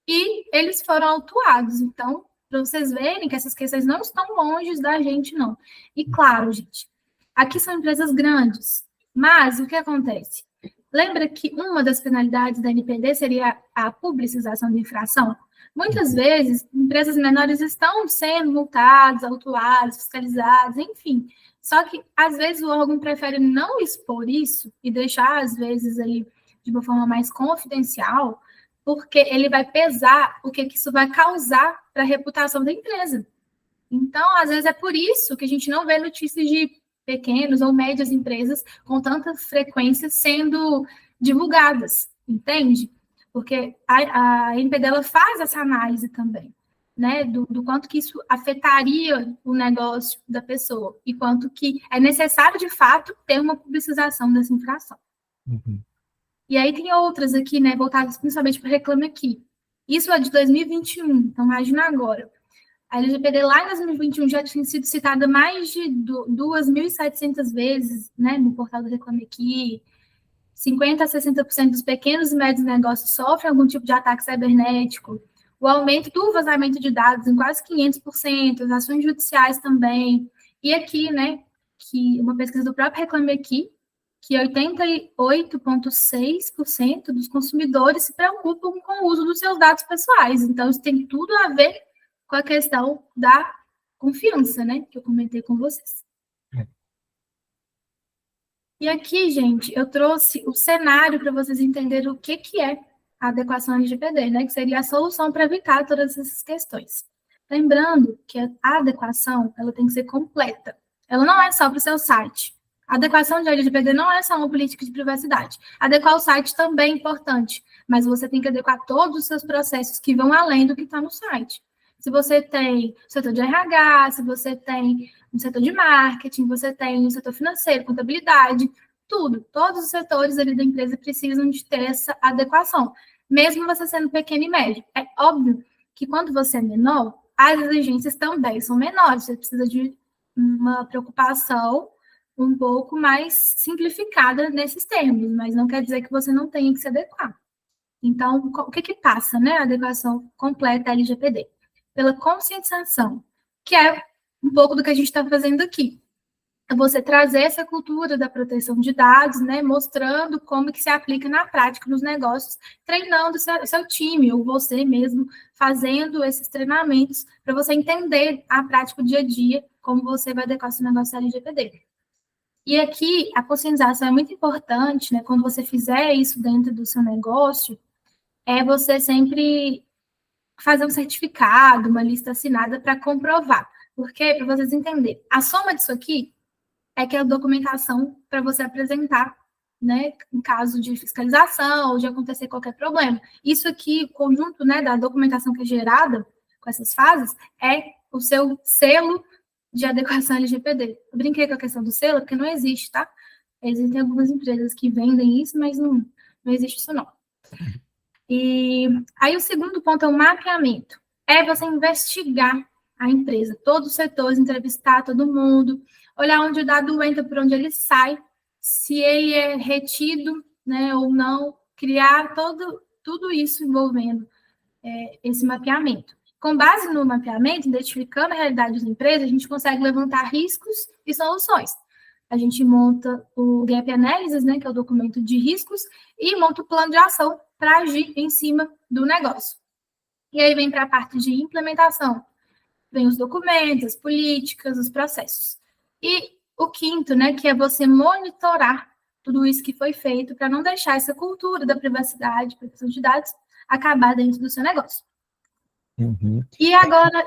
B: e eles foram autuados. Então, para vocês verem que essas questões não estão longe da gente, não. E, claro, gente, aqui são empresas grandes, mas o que acontece? Lembra que uma das finalidades da NPD seria a publicização da infração? Muitas vezes, empresas menores estão sendo multadas, autuadas, fiscalizadas, enfim. Só que, às vezes, o órgão prefere não expor isso e deixar, às vezes, ali de uma forma mais confidencial, porque ele vai pesar o que isso vai causar para a reputação da empresa. Então, às vezes, é por isso que a gente não vê notícias de pequenas ou médias empresas com tanta frequência sendo divulgadas, entende? Porque a NPD ela faz essa análise também, né, do quanto que isso afetaria o negócio da pessoa e quanto que é necessário, de fato, ter uma publicização dessa infração.
A: Uhum.
B: E aí tem outras aqui, né, voltadas principalmente para o Reclame Aqui. Isso é de 2021, então imagina agora. A LGPD lá em 2021 já tinha sido citada mais de 2.700 vezes, né, no portal do Reclame Aqui. 50% a 60% dos pequenos e médios negócios sofrem algum tipo de ataque cibernético. O aumento do vazamento de dados em quase 500%, as ações judiciais também. E aqui, né, que uma pesquisa do próprio Reclame Aqui, que 88,6% dos consumidores se preocupam com o uso dos seus dados pessoais. Então, isso tem tudo a ver com a questão da confiança, né, que eu comentei com vocês. E aqui, gente, eu trouxe o cenário para vocês entenderem o que é a adequação LGPD, né, que seria a solução para evitar todas essas questões. Lembrando que a adequação, ela tem que ser completa. Ela não é só para o seu site. A adequação de LGPD não é só uma política de privacidade. Adequar o site também é importante, mas você tem que adequar todos os seus processos que vão além do que está no site. Se você tem o setor de RH, se você tem um setor de marketing, você tem o setor financeiro, contabilidade, tudo. Todos os setores ali da empresa precisam de ter essa adequação, mesmo você sendo pequeno e médio. É óbvio que quando você é menor, as exigências também são menores. Você precisa de uma preocupação um pouco mais simplificada nesses termos, mas não quer dizer que você não tenha que se adequar. Então, o que passa, né, a adequação completa à LGPD? Pela conscientização, que é um pouco do que a gente está fazendo aqui. É você trazer essa cultura da proteção de dados, né, mostrando como que se aplica na prática nos negócios, treinando seu time, ou você mesmo, fazendo esses treinamentos para você entender a prática do dia a dia, como você vai adequar seu negócio à LGPD. E aqui, a conscientização é muito importante, né, quando você fizer isso dentro do seu negócio, é você sempre fazer um certificado, uma lista assinada para comprovar. Porque, para vocês entenderem, a soma disso aqui é que é a documentação para você apresentar, né, em caso de fiscalização ou de acontecer qualquer problema. Isso aqui, o conjunto, né, da documentação que é gerada com essas fases, é o seu selo de adequação LGPD. Eu brinquei com a questão do selo, porque não existe, tá? Existem algumas empresas que vendem isso, mas não existe isso, não. E aí o segundo ponto é o mapeamento. É você investigar a empresa, todos os setores, entrevistar todo mundo, olhar onde o dado entra, por onde ele sai, se ele é retido, né, ou não, criar tudo isso envolvendo esse mapeamento. Com base no mapeamento, identificando a realidade da empresa, a gente consegue levantar riscos e soluções. A gente monta o Gap Analysis, né, que é o documento de riscos, e monta o plano de ação para agir em cima do negócio. E aí vem para a parte de implementação. Vem os documentos, as políticas, os processos. E o quinto, né, que é você monitorar tudo isso que foi feito para não deixar essa cultura da privacidade, proteção de dados, acabar dentro do seu negócio.
A: Uhum.
B: E agora,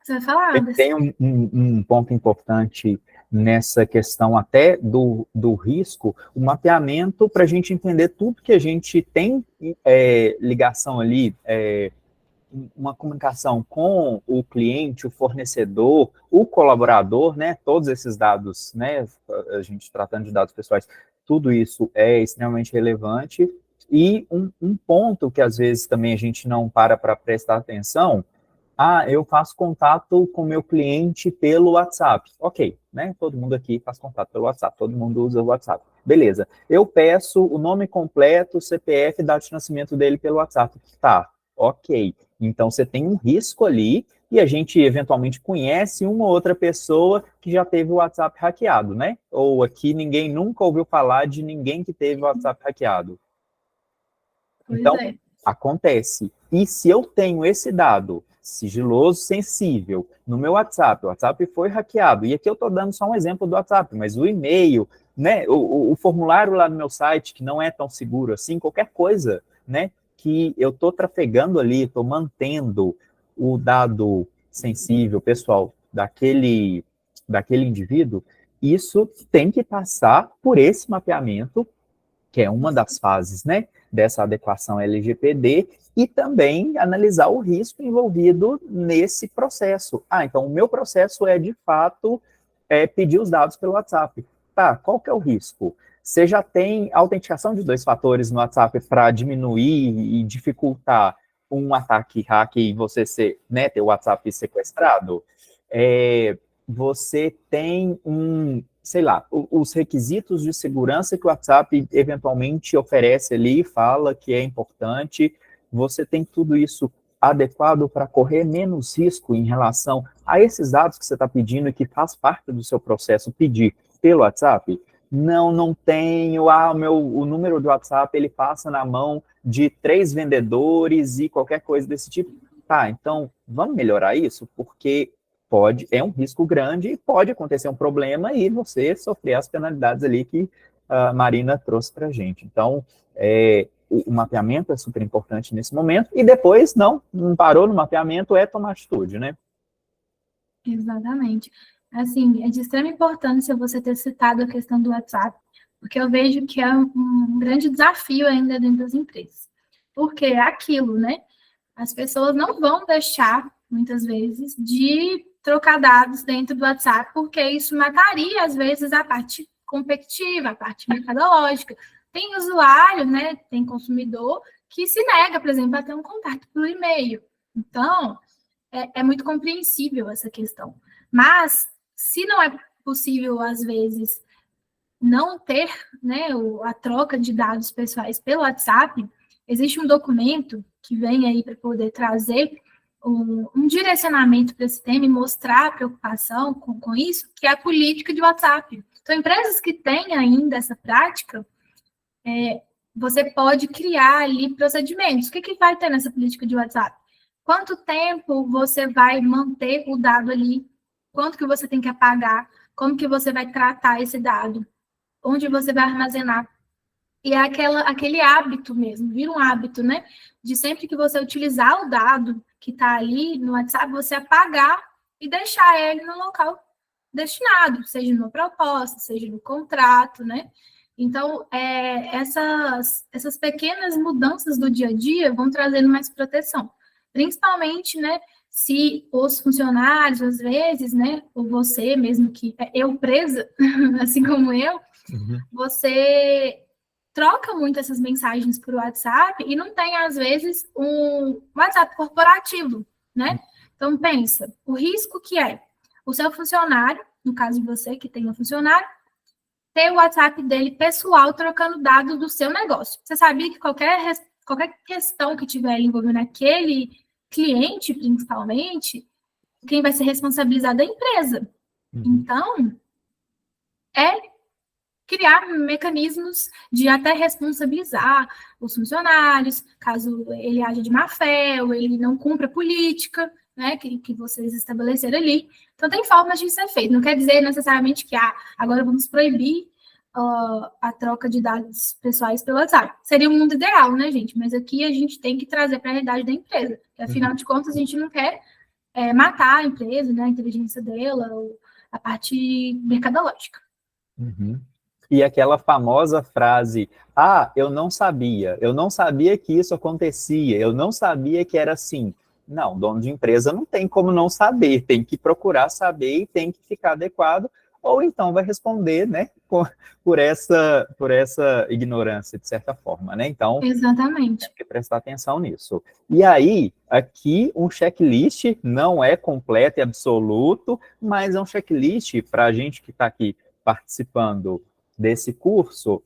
B: você vai falar, Anderson?
A: Tem um ponto importante nessa questão até do risco, o mapeamento para a gente entender tudo que a gente tem ligação ali, uma comunicação com o cliente, o fornecedor, o colaborador, né, todos esses dados, né, a gente tratando de dados pessoais, tudo isso é extremamente relevante. E um ponto que às vezes também a gente não para prestar atenção, eu faço contato com meu cliente pelo WhatsApp. Ok, né? Todo mundo aqui faz contato pelo WhatsApp, todo mundo usa o WhatsApp. Beleza. Eu peço o nome completo, CPF, data de nascimento dele pelo WhatsApp. Tá, ok. Então, você tem um risco ali e a gente eventualmente conhece uma outra pessoa que já teve o WhatsApp hackeado, né? Ou aqui ninguém nunca ouviu falar de ninguém que teve o WhatsApp hackeado. Então, acontece. E se eu tenho esse dado sigiloso, sensível, no meu WhatsApp, o WhatsApp foi hackeado, e aqui eu estou dando só um exemplo do WhatsApp, mas o e-mail, né, o formulário lá no meu site, que não é tão seguro assim, qualquer coisa, né, que eu estou trafegando ali, estou mantendo o dado sensível, pessoal, daquele indivíduo, isso tem que passar por esse mapeamento, que é uma das fases, né, dessa adequação LGPD, e também analisar o risco envolvido nesse processo. Então o meu processo é, de fato, pedir os dados pelo WhatsApp. Tá, qual que é o risco? Você já tem autenticação de 2 fatores no WhatsApp para diminuir e dificultar um ataque hacker e você ter o WhatsApp sequestrado? Você tem sei lá, os requisitos de segurança que o WhatsApp eventualmente oferece ali, fala que é importante, você tem tudo isso adequado para correr menos risco em relação a esses dados que você está pedindo e que faz parte do seu processo pedir pelo WhatsApp? Não tenho, o número do WhatsApp, ele passa na mão de 3 vendedores e qualquer coisa desse tipo. Tá, então, vamos melhorar isso? Porque é um risco grande e pode acontecer um problema e você sofrer as penalidades ali que a Marina trouxe para a gente. Então, o mapeamento é super importante nesse momento e depois, não parou no mapeamento, é tomar atitude, né?
B: Exatamente. Assim, é de extrema importância você ter citado a questão do WhatsApp, porque eu vejo que é um grande desafio ainda dentro das empresas. Porque é aquilo, né? As pessoas não vão deixar, muitas vezes, de trocar dados dentro do WhatsApp, porque isso mataria, às vezes, a parte competitiva, a parte mercadológica. Tem usuário, né? Tem consumidor que se nega, por exemplo, a ter um contato por e-mail. Então, é muito compreensível essa questão. Mas, se não é possível, às vezes, não ter, né, a troca de dados pessoais pelo WhatsApp, existe um documento que vem aí para poder trazer um direcionamento para esse tema e mostrar a preocupação com isso, que é a política de WhatsApp. Então, empresas que têm ainda essa prática, você pode criar ali procedimentos. O que vai ter nessa política de WhatsApp? Quanto tempo você vai manter o dado ali? Quanto que você tem que apagar? Como que você vai tratar esse dado? Onde você vai armazenar? E é aquele hábito mesmo, vira um hábito, né? De sempre que você utilizar o dado que está ali no WhatsApp, você apagar e deixar ele no local destinado, seja numa proposta, seja no contrato, né? Então, essas pequenas mudanças do dia a dia vão trazendo mais proteção. Principalmente, né, se os funcionários, às vezes, né, ou você mesmo, que é eu presa, assim como eu, você troca muito essas mensagens por WhatsApp e não tem, às vezes, um WhatsApp corporativo, né? Então, pensa, o risco que é o seu funcionário, no caso de você que tem um funcionário, ter o WhatsApp dele pessoal trocando dados do seu negócio. Você sabia que qualquer questão que tiver envolvendo aquele cliente, principalmente, quem vai ser responsabilizado é a empresa. Então, é criar mecanismos de até responsabilizar os funcionários, caso ele haja de má fé ou ele não cumpra a política, né, que vocês estabeleceram ali. Então, tem formas de ser feito. Não quer dizer necessariamente que agora vamos proibir a troca de dados pessoais pelo WhatsApp. Seria o mundo ideal, né, gente? Mas aqui a gente tem que trazer para a realidade da empresa. Porque, afinal de contas, a gente não quer matar a empresa, né, a inteligência dela, ou a parte mercadológica.
A: E aquela famosa frase, eu não sabia que isso acontecia, eu não sabia que era assim. Não, dono de empresa não tem como não saber, tem que procurar saber e tem que ficar adequado, ou então vai responder, né, por essa ignorância, de certa forma, né? Então,
B: exatamente,
A: tem que prestar atenção nisso. E aí, aqui, um checklist não é completo e absoluto, mas é um checklist para a gente que está aqui participando desse curso.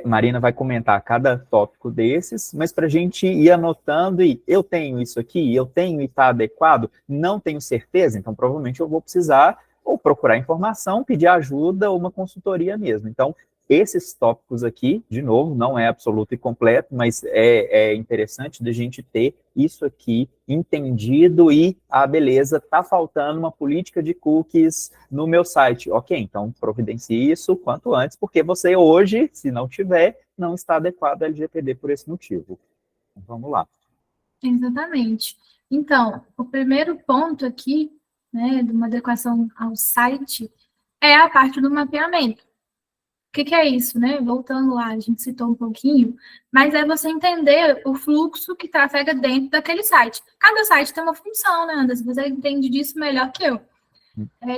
A: Marina vai comentar cada tópico desses, mas para a gente ir anotando e eu tenho isso aqui, eu tenho e está adequado, não tenho certeza, então provavelmente eu vou precisar ou procurar informação, pedir ajuda ou uma consultoria mesmo. Então, esses tópicos aqui, de novo, não é absoluto e completo, mas é interessante da gente ter isso aqui entendido e, beleza, tá faltando uma política de cookies no meu site. Ok, então providencie isso quanto antes, porque você hoje, se não tiver, não está adequado ao LGPD por esse motivo. Então, vamos lá.
B: Exatamente. Então, o primeiro ponto aqui, né, de uma adequação ao site, é a parte do mapeamento. O que é isso, né? Voltando lá, a gente citou um pouquinho, mas é você entender o fluxo que trafega dentro daquele site. Cada site tem uma função, né, Anderson? Você entende disso melhor que eu.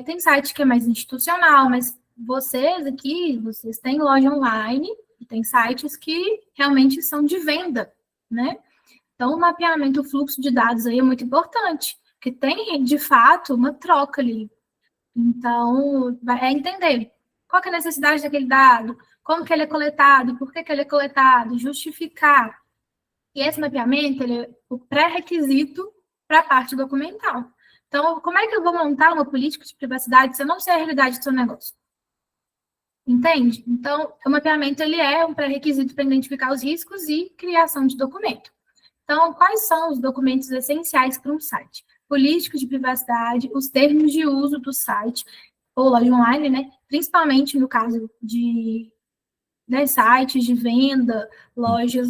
B: Tem site que é mais institucional, mas vocês aqui, vocês têm loja online, e tem sites que realmente são de venda, né? Então, o mapeamento, o fluxo de dados aí é muito importante, porque tem, de fato, uma troca ali. Então, é entender qual que é a necessidade daquele dado, como que ele é coletado, por que ele é coletado, justificar. E esse mapeamento, ele é o pré-requisito para a parte documental. Então, como é que eu vou montar uma política de privacidade se eu não sei a realidade do seu negócio? Entende? Então, o mapeamento, ele é um pré-requisito para identificar os riscos e criação de documento. Então, quais são os documentos essenciais para um site? Política de privacidade, os termos de uso do site, ou loja online, né? Principalmente no caso de sites de venda, lojas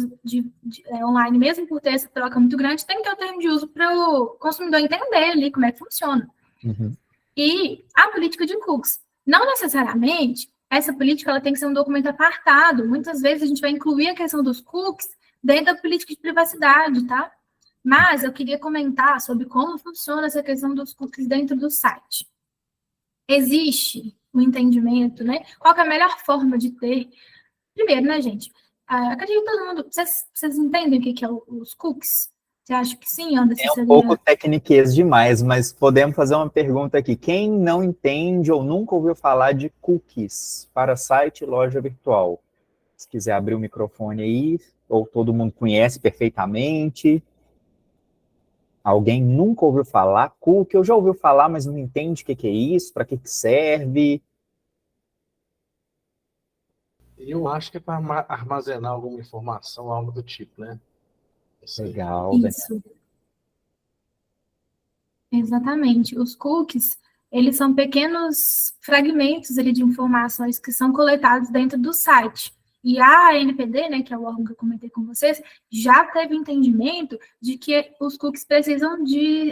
B: online, mesmo por ter essa troca muito grande, tem que ter o termo de uso para o consumidor entender ali como é que funciona. E a política de cookies. Não necessariamente, essa política ela tem que ser um documento apartado. Muitas vezes a gente vai incluir a questão dos cookies dentro da política de privacidade, tá? Mas eu queria comentar sobre como funciona essa questão dos cookies dentro do site. Existe um entendimento, né? Qual é a melhor forma de ter? Primeiro, né, gente? Acredito que todo mundo... Vocês entendem o que é os cookies? Você acha que sim, Anderson?
A: Um pouco tecniquez demais, mas podemos fazer uma pergunta aqui. Quem não entende ou nunca ouviu falar de cookies para site e loja virtual? Se quiser abrir o microfone aí, ou todo mundo conhece perfeitamente. Alguém nunca ouviu falar? Cookie, eu já ouviu falar, mas não entende o que é isso, para que serve.
C: Eu acho que é para armazenar alguma informação, algo do tipo, né?
A: Legal.
B: Isso. Exatamente. Os cookies, eles são pequenos fragmentos ali de informações que são coletados dentro do site. E a ANPD, né, que é o órgão que eu comentei com vocês, já teve entendimento de que os cookies precisam de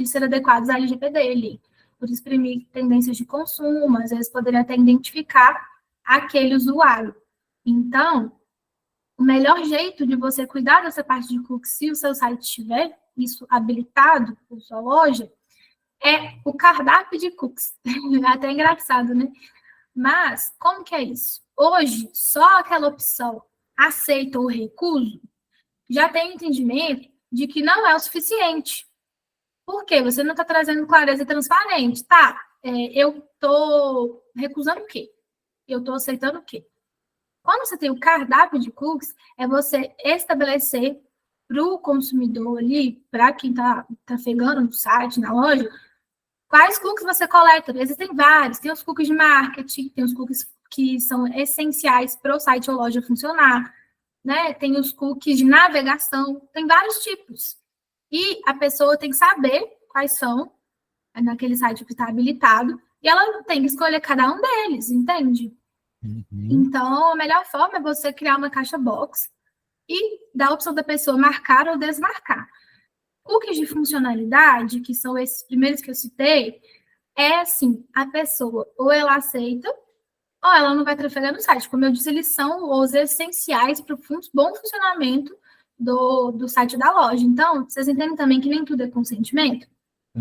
B: ser adequados à LGPD ali, por exprimir tendências de consumo, às vezes poderia até identificar aquele usuário. Então, o melhor jeito de você cuidar dessa parte de cookies, se o seu site tiver isso habilitado por sua loja, é o cardápio de cookies. É até engraçado, né? Mas, como que é isso? Hoje, só aquela opção aceita ou recuso já tem entendimento de que não é o suficiente. Por quê? Você não está trazendo clareza e transparente. Tá, eu estou recusando o quê? Eu estou aceitando o quê? Quando você tem o cardápio de cookies, é você estabelecer para o consumidor ali, para quem está trafegando no site, na loja, quais cookies você coleta. Existem vários. Tem os cookies de marketing, tem os cookies que são essenciais para o site ou loja funcionar, né? Tem os cookies de navegação, tem vários tipos. E a pessoa tem que saber quais são naquele site que está habilitado, e ela tem que escolher cada um deles, entende? Então, a melhor forma é você criar uma caixa box e dar a opção da pessoa marcar ou desmarcar. Cookies de funcionalidade, que são esses primeiros que eu citei, é assim, a pessoa ou ela aceita ou ela não vai trafegar no site. Como eu disse, eles são os essenciais para o bom funcionamento do site da loja. Então, vocês entendem também que nem tudo é consentimento?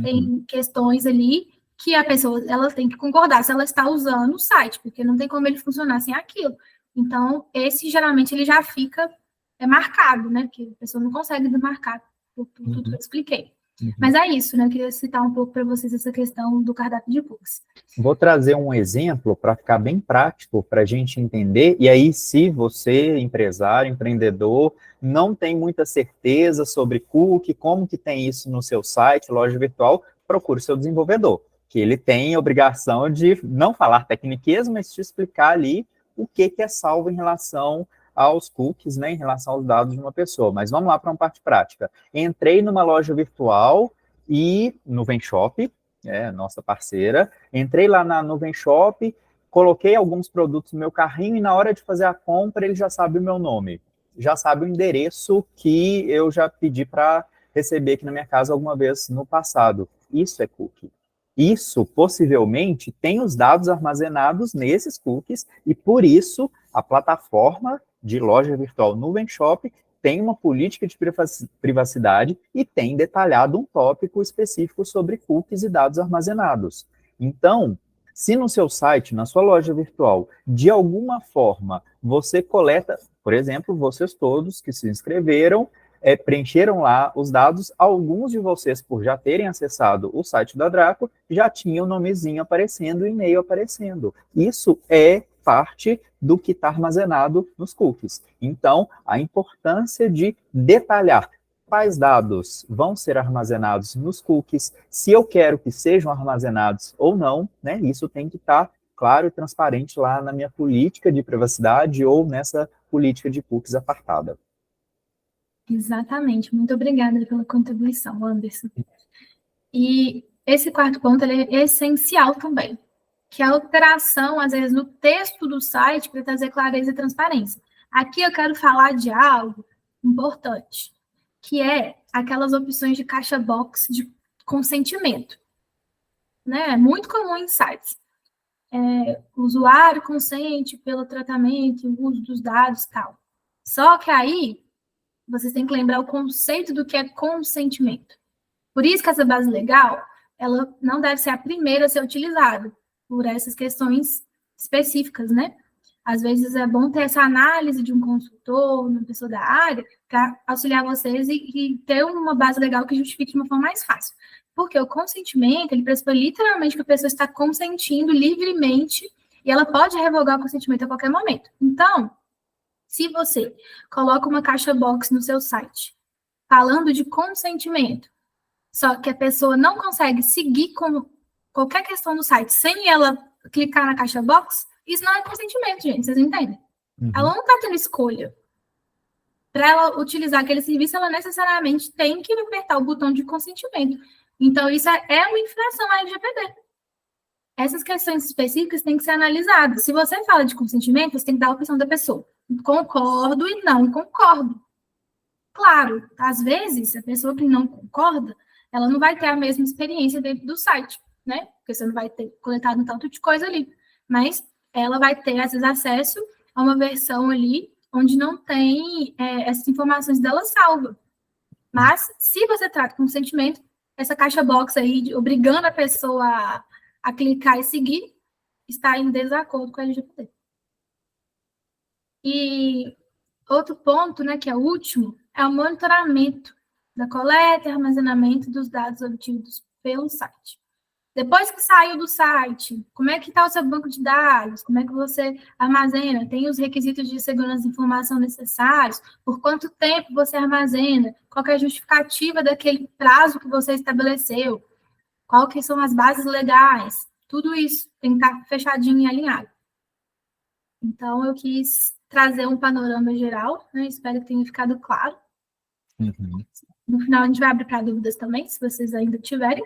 B: Tem questões ali que a pessoa ela tem que concordar se ela está usando o site, porque não tem como ele funcionar sem aquilo. Então, esse geralmente ele já fica marcado, né? Porque a pessoa não consegue desmarcar por tudo que eu expliquei. Mas é isso, né? Eu queria citar um pouco para vocês essa questão do cardápio de cookies.
A: Vou trazer um exemplo para ficar bem prático para a gente entender. E aí, se você, empresário, empreendedor, não tem muita certeza sobre cookie, como que tem isso no seu site, loja virtual, procure seu desenvolvedor, que ele tem a obrigação de não falar tecniquez, mas te explicar ali o que é salvo em relação aos cookies, né, em relação aos dados de uma pessoa. Mas vamos lá para uma parte prática. Entrei numa loja virtual e no Venshop, nossa parceira, entrei lá na Nuvem Shop, coloquei alguns produtos no meu carrinho e na hora de fazer a compra ele já sabe o meu nome, já sabe o endereço que eu já pedi para receber aqui na minha casa alguma vez no passado. Isso é cookie. Isso, possivelmente, tem os dados armazenados nesses cookies e, por isso, a plataforma de loja virtual Nuvem Shop tem uma política de privacidade e tem detalhado um tópico específico sobre cookies e dados armazenados. Então, se no seu site, na sua loja virtual, de alguma forma, você coleta, por exemplo, vocês todos que se inscreveram, preencheram lá os dados, alguns de vocês, por já terem acessado o site da Draco, já tinham o nomezinho aparecendo, o e-mail aparecendo. Isso é parte do que está armazenado nos cookies. Então, a importância de detalhar quais dados vão ser armazenados nos cookies, se eu quero que sejam armazenados ou não, né? Isso tem que estar claro e transparente lá na minha política de privacidade ou nessa política de cookies apartada.
B: Exatamente. Muito obrigada pela contribuição, Anderson. E esse quarto ponto ele é essencial também, que é a alteração, às vezes, no texto do site para trazer clareza e transparência. Aqui eu quero falar de algo importante, que é aquelas opções de caixa box de consentimento. Né? É muito comum em sites. O usuário consente pelo tratamento, o uso dos dados e tal. Só que aí, vocês têm que lembrar o conceito do que é consentimento. Por isso que essa base legal, ela não deve ser a primeira a ser utilizada, por essas questões específicas, né? Às vezes é bom ter essa análise de um consultor, uma pessoa da área, para auxiliar vocês e ter uma base legal que justifique de uma forma mais fácil. Porque o consentimento, ele pressupõe literalmente que a pessoa está consentindo livremente e ela pode revogar o consentimento a qualquer momento. Então, se você coloca uma caixa box no seu site falando de consentimento, só que a pessoa não consegue seguir com qualquer questão no site sem ela clicar na caixa box, isso não é consentimento, gente, vocês entendem? Ela não está tendo escolha. Para ela utilizar aquele serviço, ela necessariamente tem que apertar o botão de consentimento. Então, isso é uma infração à LGPD. Essas questões específicas têm que ser analisadas. Se você fala de consentimento, você tem que dar a opção da pessoa. concordo e não concordo. Claro, às vezes, a pessoa que não concorda, ela não vai ter a mesma experiência dentro do site, né? Porque você não vai ter coletado um tanto de coisa ali. Mas ela vai ter, às vezes, acesso a uma versão ali onde não tem essas informações dela salva. Mas, se você trata com sentimento, essa caixa box aí, obrigando a pessoa a clicar e seguir, está em desacordo com a LGPD. E outro ponto, né, que é o último, é o monitoramento da coleta e armazenamento dos dados obtidos pelo site. Depois que saiu do site, como é que está o seu banco de dados? Como é que você armazena? Tem os requisitos de segurança de informação necessários? Por quanto tempo você armazena? Qual que é a justificativa daquele prazo que você estabeleceu? Qual que são as bases legais? Tudo isso tem que estar fechadinho e alinhado. Então, eu quis trazer um panorama geral, né? Espero que tenha ficado claro.
A: Uhum.
B: No final, a gente vai abrir para dúvidas também, se vocês ainda tiverem.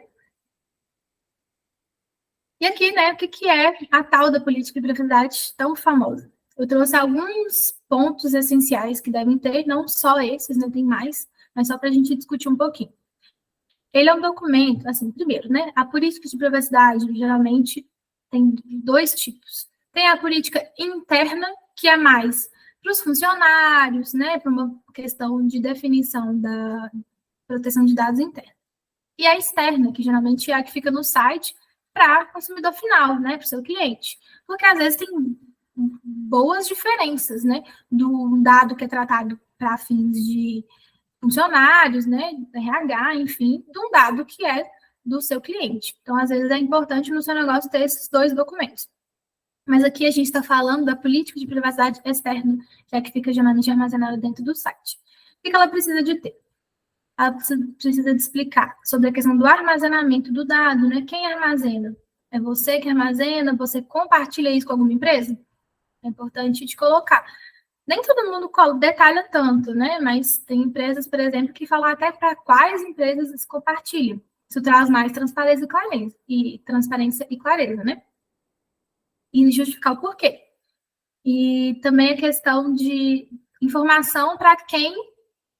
B: E aqui, né, o que é a tal da política de privacidade tão famosa? Eu trouxe alguns pontos essenciais que devem ter, não só esses, né, tem mais, mas só para a gente discutir um pouquinho. Ele é um documento, assim, primeiro, né, a política de privacidade geralmente tem dois tipos. Tem a política interna, que é mais para os funcionários, né, para uma questão de definição da proteção de dados interna. E a externa, que geralmente é a que fica no site, para o consumidor final, né, para o seu cliente. Porque às vezes tem boas diferenças, né, do dado que é tratado para fins de funcionários, né, RH, enfim, de um dado que é do seu cliente. Então, às vezes é importante no seu negócio ter esses dois documentos. Mas aqui a gente está falando da política de privacidade externa, que é a que fica geralmente armazenada dentro do site. O que ela precisa de ter? Ela precisa de explicar sobre a questão do armazenamento do dado, né? Quem armazena? É você que armazena? Você compartilha isso com alguma empresa? É importante te colocar. Nem todo mundo detalha tanto, né? Mas tem empresas, por exemplo, que falam até para quais empresas se compartilham. Isso traz mais transparência e clareza, né? E justificar o porquê. E também a questão de informação para quem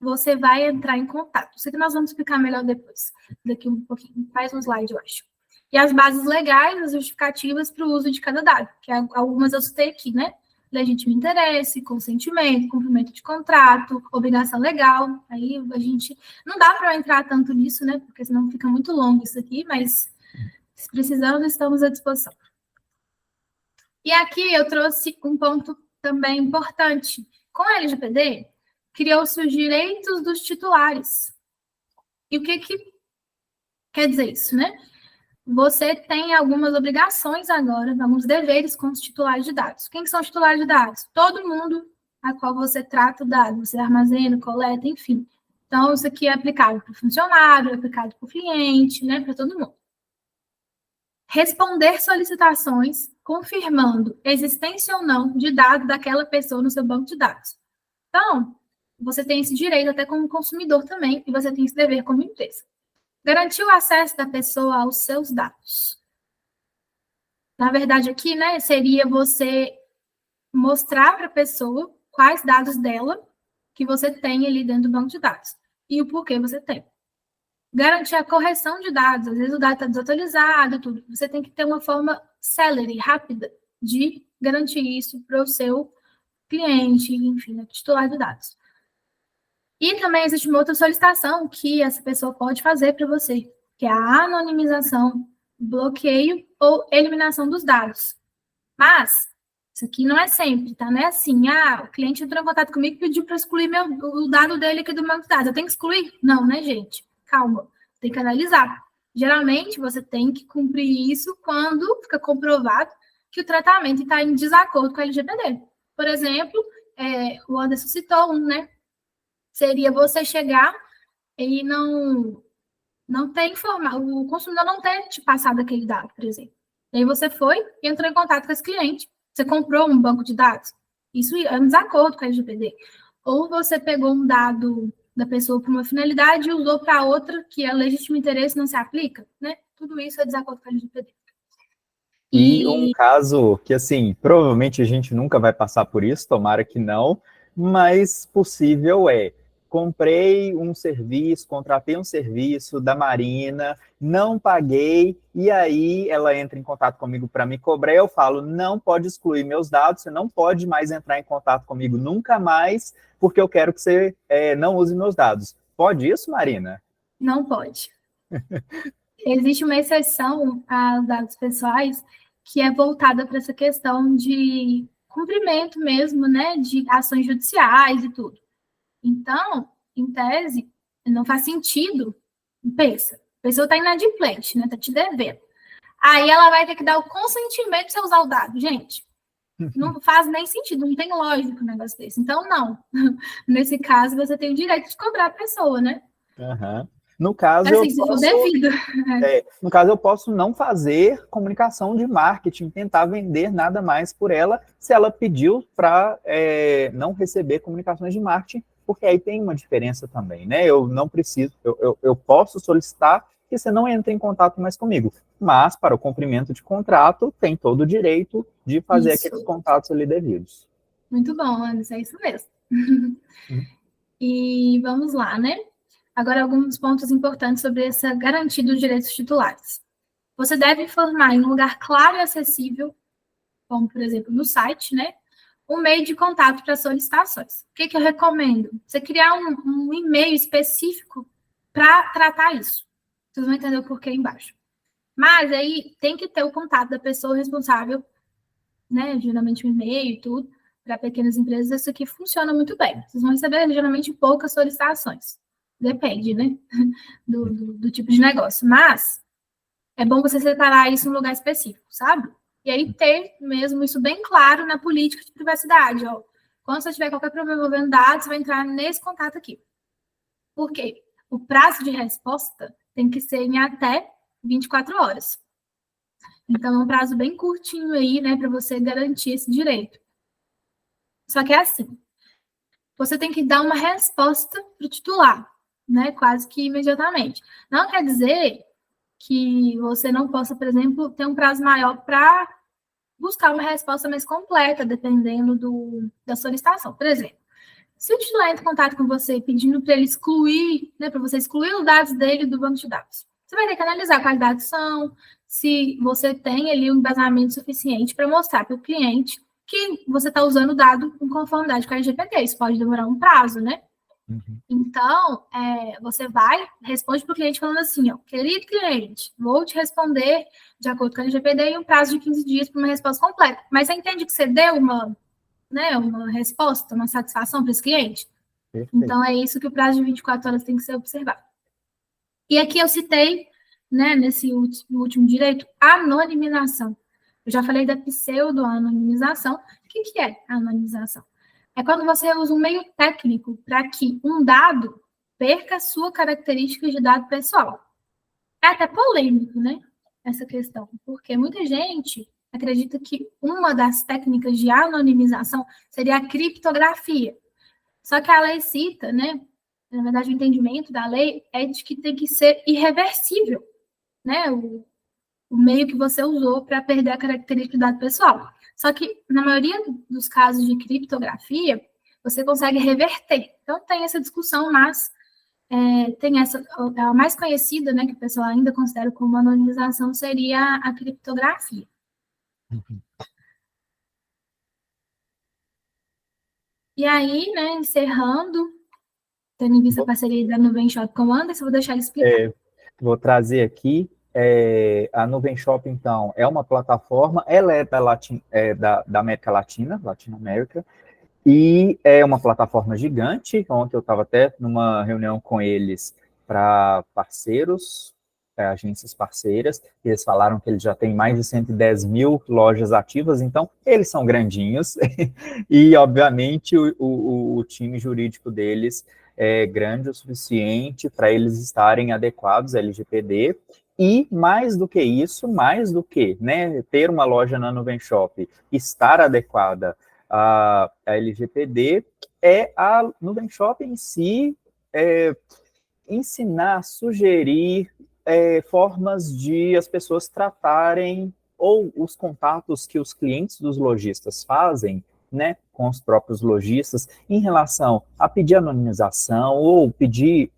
B: você vai entrar em contato. Isso que nós vamos explicar melhor depois. Daqui um pouquinho, faz um slide, eu acho. E as bases legais, as justificativas para o uso de cada dado, que algumas eu citei aqui, né? Legítimo interesse, consentimento, cumprimento de contrato, obrigação legal. Aí a gente... Não dá para eu entrar tanto nisso, né? Porque senão fica muito longo isso aqui, mas se precisando, estamos à disposição. E aqui eu trouxe um ponto também importante. Com a LGPD, criou-se os direitos dos titulares. E o que quer dizer isso, né? Você tem algumas obrigações agora, alguns deveres com os titulares de dados. Quem são os titulares de dados? Todo mundo a qual você trata o dado, você armazena, coleta, enfim. Então, isso aqui é aplicado para o funcionário, é aplicado para o cliente, né? Para todo mundo. Responder solicitações confirmando existência ou não de dado daquela pessoa no seu banco de dados. Então, você tem esse direito até como consumidor também, e você tem esse dever como empresa. Garantir o acesso da pessoa aos seus dados. Na verdade, aqui, né, seria você mostrar para a pessoa quais dados dela que você tem ali dentro do banco de dados e o porquê você tem. Garantir a correção de dados. Às vezes o dado está desatualizado, tudo. Você tem que ter uma forma célere, rápida, de garantir isso para o seu cliente, enfim, né, titular de dados. E também existe uma outra solicitação que essa pessoa pode fazer para você, que é a anonimização, bloqueio ou eliminação dos dados. Mas isso aqui não é sempre, tá? Não é assim, o cliente entrou em contato comigo e pediu para excluir o dado dele aqui do banco de dados. Eu tenho que excluir? Não, né, gente? Calma, tem que analisar. Geralmente, você tem que cumprir isso quando fica comprovado que o tratamento está em desacordo com a LGPD. Por exemplo, o Anderson citou né? Seria você chegar e não ter informado, o consumidor não ter te passado aquele dado, por exemplo. E aí você foi e entrou em contato com esse cliente. Você comprou um banco de dados. Isso é um desacordo com a LGPD. Ou você pegou um dado da pessoa para uma finalidade e usou para outra, que é legítimo interesse não se aplica, né? Tudo isso é desacordo com a LGPD.
A: E um caso que, assim, provavelmente a gente nunca vai passar por isso, tomara que não, mas possível comprei um serviço, contratei um serviço da Marina, não paguei, e aí ela entra em contato comigo para me cobrar, eu falo, não pode excluir meus dados, você não pode mais entrar em contato comigo nunca mais, porque eu quero que você não use meus dados. Pode isso, Marina?
B: Não pode. Existe uma exceção aos dados pessoais que é voltada para essa questão de cumprimento mesmo, né, de ações judiciais e tudo. Então, em tese, não faz sentido. Pensa, a pessoa está inadimplente, né, está te devendo. Aí ela vai ter que dar o consentimento para você usar o dado. Gente, não faz nem sentido, não tem lógica um negócio desse. Então, não. Nesse caso, você tem o direito de cobrar a pessoa, né?
A: Uhum. No caso,
B: assim, se for devido.
A: No caso, eu posso não fazer comunicação de marketing, tentar vender nada mais por ela, se ela pediu para não receber comunicações de marketing, porque aí tem uma diferença também, né? Eu não preciso, eu posso solicitar que você não entre em contato mais comigo, mas para o cumprimento de contrato, tem todo o direito de fazer aqueles contatos ali devidos.
B: Muito bom, Anderson, é isso mesmo. E vamos lá, né? Agora, alguns pontos importantes sobre essa garantia dos direitos titulares. Você deve informar em um lugar claro e acessível, como, por exemplo, no site, né? Um meio de contato para solicitações. O que eu recomendo? Você criar um e-mail específico para tratar isso. Vocês vão entender o porquê embaixo. Mas aí tem que ter o contato da pessoa responsável, né? Geralmente um e-mail e tudo. Para pequenas empresas, isso aqui funciona muito bem. Vocês vão receber geralmente poucas solicitações. Depende, né? Do tipo de negócio. Mas é bom você separar isso em um lugar específico, sabe? E aí ter mesmo isso bem claro na política de privacidade. Ó. Quando você tiver qualquer problema envolvendo dados, você vai entrar nesse contato aqui. Por quê? O prazo de resposta tem que ser em até 24 horas. Então, é um prazo bem curtinho aí, né, para você garantir esse direito. Só que é assim, você tem que dar uma resposta para o titular, né, quase que imediatamente. Não quer dizer que você não possa, por exemplo, ter um prazo maior para buscar uma resposta mais completa, dependendo da solicitação. Por exemplo, se o titular entra em contato com você pedindo para ele excluir, né, para você excluir os dados dele do banco de dados, você vai ter que analisar quais dados são, se você tem ali um embasamento suficiente para mostrar para o cliente que você está usando o dado em conformidade com a LGPD. Isso pode demorar um prazo, né?
A: Uhum.
B: Então, você responde para o cliente falando assim, ó, querido cliente, vou te responder de acordo com a LGPD em um prazo de 15 dias para uma resposta completa. Mas você entende que você deu uma resposta, uma satisfação para esse cliente?
A: Perfeito.
B: Então, é isso que o prazo de 24 horas tem que ser observado. E aqui eu citei, né, nesse último direito, anonimização. Eu já falei da pseudo-anonimização. O que é a anonimização? É quando você usa um meio técnico para que um dado perca sua característica de dado pessoal. É até polêmico, né? Essa questão, porque muita gente acredita que uma das técnicas de anonimização seria a criptografia. Só que a lei cita, né? Na verdade, o entendimento da lei é de que tem que ser irreversível, né? O meio que você usou para perder a característica do dado pessoal. Só que, na maioria dos casos de criptografia, você consegue reverter. Então, tem essa discussão, mas tem essa, a mais conhecida, né, que o pessoal ainda considera como anonimização, seria a criptografia.
A: Uhum.
B: E aí, né, encerrando, tendo em vista a parceria da Nuvem Shop com o Anderson, vou deixar ele explicar.
A: Vou trazer aqui. A Nuvem Shop, então, é uma plataforma, ela é da América Latina, Latinoamérica, e é uma plataforma gigante. Ontem eu estava até numa reunião com eles para parceiros, agências parceiras, e eles falaram que eles já têm mais de 110 mil lojas ativas, então eles são grandinhos, e obviamente o time jurídico deles é grande o suficiente para eles estarem adequados à LGPD, e mais do que isso, mais do que, né, ter uma loja na Nuvem Shop, estar adequada a LGPD, é a Nuvem Shop em si ensinar, sugerir formas de as pessoas tratarem ou os contatos que os clientes dos lojistas fazem, né, com os próprios lojistas, em relação a pedir anonimização ou pedir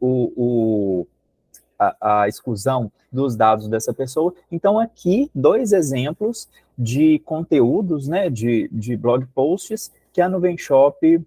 A: a exclusão dos dados dessa pessoa. Então, aqui, 2 exemplos de conteúdos, né, de blog posts que a Nuvem Shop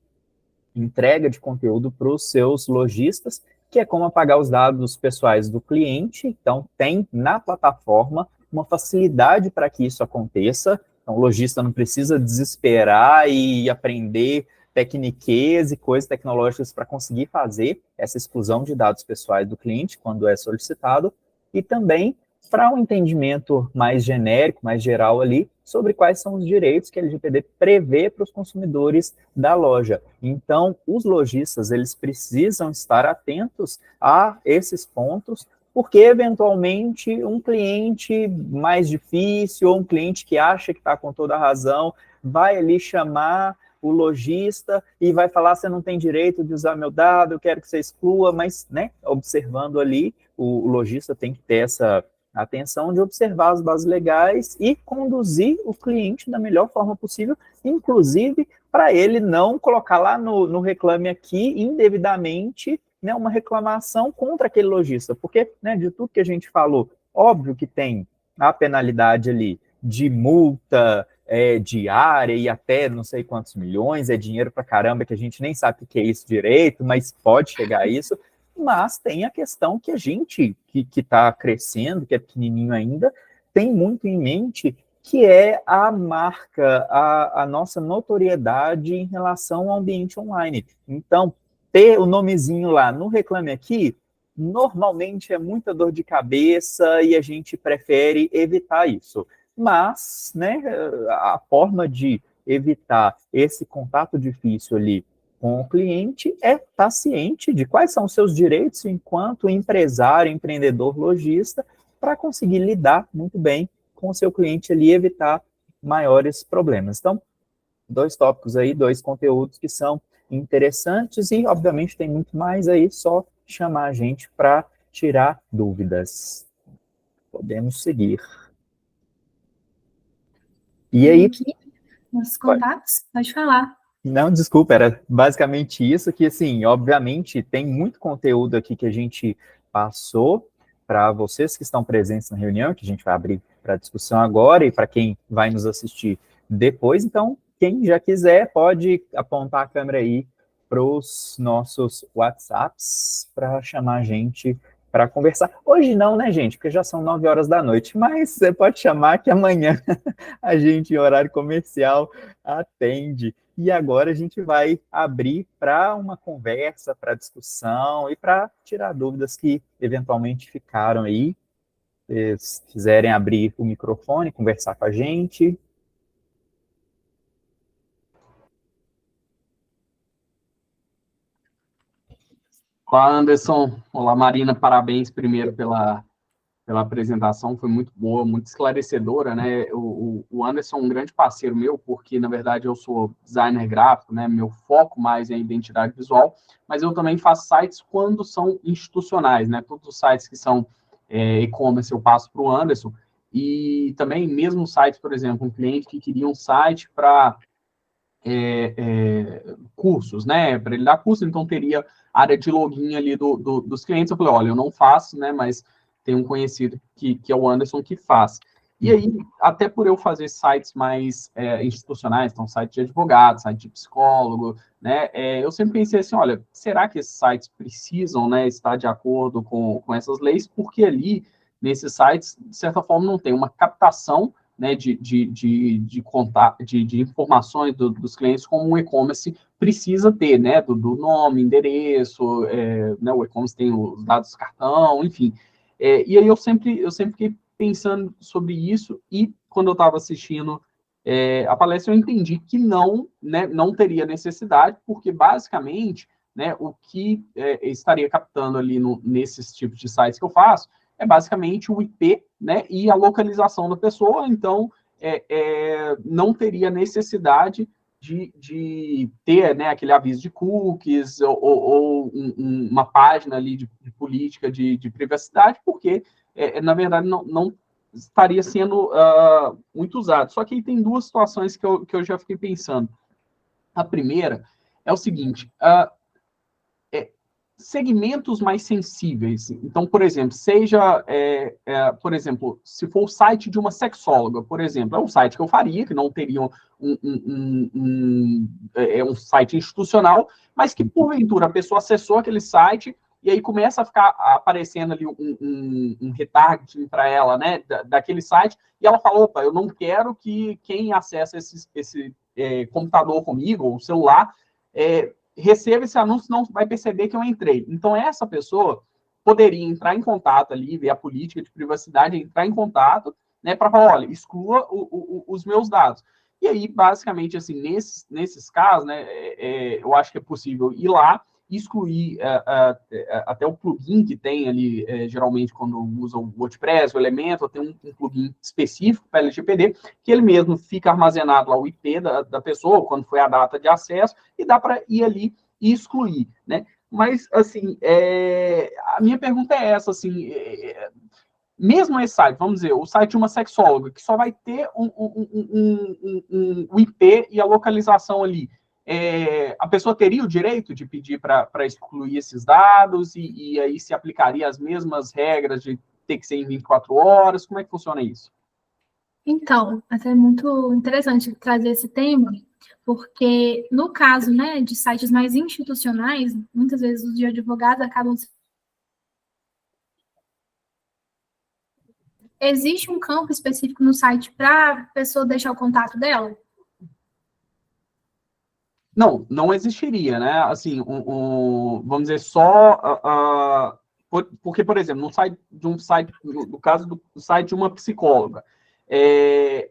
A: entrega de conteúdo para os seus lojistas, que é como apagar os dados pessoais do cliente. Então, tem na plataforma uma facilidade para que isso aconteça. Então, o lojista não precisa desesperar e aprender tecniquez e coisas tecnológicas para conseguir fazer essa exclusão de dados pessoais do cliente quando é solicitado, e também para um entendimento mais genérico, mais geral ali, sobre quais são os direitos que a LGPD prevê para os consumidores da loja. Então, os lojistas, eles precisam estar atentos a esses pontos, porque, eventualmente, um cliente mais difícil, ou um cliente que acha que está com toda a razão, vai ali chamar o lojista e vai falar: você não tem direito de usar meu dado, eu quero que você exclua, mas, né, observando ali, o lojista tem que ter essa atenção de observar as bases legais e conduzir o cliente da melhor forma possível, inclusive para ele não colocar lá no Reclame Aqui, indevidamente, né, uma reclamação contra aquele lojista, porque, né, de tudo que a gente falou, óbvio que tem a penalidade ali de multa, diária e até não sei quantos milhões, é dinheiro pra caramba que a gente nem sabe o que é isso direito, mas pode chegar a isso. Mas tem a questão que a gente, que está crescendo, que é pequenininho ainda, tem muito em mente, que é a marca, a nossa notoriedade em relação ao ambiente online. Então, ter o nomezinho lá no Reclame Aqui, normalmente é muita dor de cabeça e a gente prefere evitar isso. Mas, né, a forma de evitar esse contato difícil ali com o cliente é estar ciente de quais são os seus direitos enquanto empresário, empreendedor, lojista, para conseguir lidar muito bem com o seu cliente ali e evitar maiores problemas. Então, 2 tópicos aí, 2 conteúdos que são interessantes e, obviamente, tem muito mais aí, só chamar a gente para tirar dúvidas. Podemos seguir. E aí...
B: Nossos contatos, pode falar.
A: Não, desculpa, era basicamente isso, que, assim, obviamente, tem muito conteúdo aqui que a gente passou para vocês que estão presentes na reunião, que a gente vai abrir para discussão agora, e para quem vai nos assistir depois. Então, quem já quiser, pode apontar a câmera aí para os nossos WhatsApps, para chamar a gente para conversar. Hoje não, né, gente, porque já são 9 horas da noite, mas você pode chamar que amanhã a gente, em horário comercial, atende. E agora a gente vai abrir para uma conversa, para discussão e para tirar dúvidas que eventualmente ficaram aí. Se quiserem abrir o microfone, conversar com a gente.
D: Olá, Anderson. Olá, Marina. Parabéns primeiro pela apresentação, foi muito boa, muito esclarecedora, né? O Anderson é um grande parceiro meu, porque, na verdade, eu sou designer gráfico, né? Meu foco mais é a identidade visual, mas eu também faço sites quando são institucionais, né? Todos os sites que são e-commerce eu passo para o Anderson, e também mesmo sites, por exemplo, um cliente que queria um site para cursos, né? Para ele dar curso, então teria área de login ali dos clientes. Eu falei: olha, eu não faço, né? Mas tem um conhecido que é o Anderson que faz. E aí, até por eu fazer sites mais institucionais, então site de advogado, site de psicólogo, né? Eu sempre pensei assim: olha, será que esses sites precisam, né, estar de acordo com essas leis? Porque ali, nesses sites, de certa forma, não tem uma captação, né, de informações dos clientes, como o e-commerce precisa ter, né, do nome, endereço, né, o e-commerce tem os dados do cartão, enfim. E aí eu sempre fiquei pensando sobre isso, e quando eu estava assistindo a palestra, eu entendi que não, né, não teria necessidade, porque basicamente, né, o que estaria captando ali nesses tipos de sites que eu faço é basicamente o IP, né, e a localização da pessoa. Então não teria necessidade de ter, né, aquele aviso de cookies ou uma página ali de política de privacidade, porque, na verdade, não estaria sendo muito usado. Só que aí tem duas situações que eu já fiquei pensando. A primeira é o seguinte, segmentos mais sensíveis. Então, por exemplo, por exemplo, se for o site de uma sexóloga, por exemplo, é um site que eu faria, que não teria um site institucional, mas que, porventura, a pessoa acessou aquele site e aí começa a ficar aparecendo ali um retargeting para ela, né, daquele site, e ela fala, opa, eu não quero que quem acessa esse computador comigo, ou celular, receba esse anúncio, não vai perceber que eu entrei. Então, essa pessoa poderia entrar em contato ali, ver a política de privacidade, entrar em contato, né, para falar, olha, exclua os meus dados. E aí, basicamente, assim, nesses casos, né, eu acho que é possível ir lá, excluir até o plugin que tem ali, geralmente, quando usa o WordPress, o Elementor, tem um plugin específico para LGPD, que ele mesmo fica armazenado lá o IP da pessoa, quando foi a data de acesso, e dá para ir ali e excluir, né? Mas, assim, a minha pergunta é essa, assim, mesmo esse site, vamos dizer, o site de uma sexóloga, que só vai ter o IP e a localização ali, a pessoa teria o direito de pedir para excluir esses dados e aí se aplicaria as mesmas regras de ter que ser em 24 horas? Como é que funciona isso?
B: Então, até é muito interessante trazer esse tema, porque no caso, né, de sites mais institucionais, muitas vezes os de advogados acabam... Existe um campo específico no site para a pessoa deixar o contato dela?
D: Não existiria, né? Assim, vamos dizer, só... porque, por exemplo, no caso do site de uma psicóloga,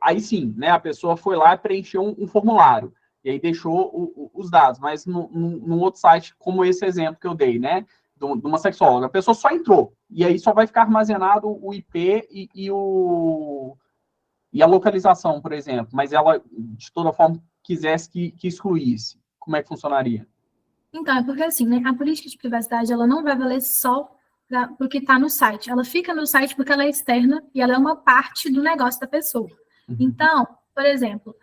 D: aí sim, né, a pessoa foi lá e preencheu um formulário, e aí deixou os dados, mas num outro site, como esse exemplo que eu dei, né, de uma sexóloga, a pessoa só entrou, e aí só vai ficar armazenado o IP e a localização, por exemplo, mas ela, de toda forma, quisesse que excluísse. Como é que funcionaria?
B: Então, é porque assim, né, a política de privacidade, ela não vai valer só para o que está no site. Ela fica no site porque ela é externa e ela é uma parte do negócio da pessoa. Então, por exemplo,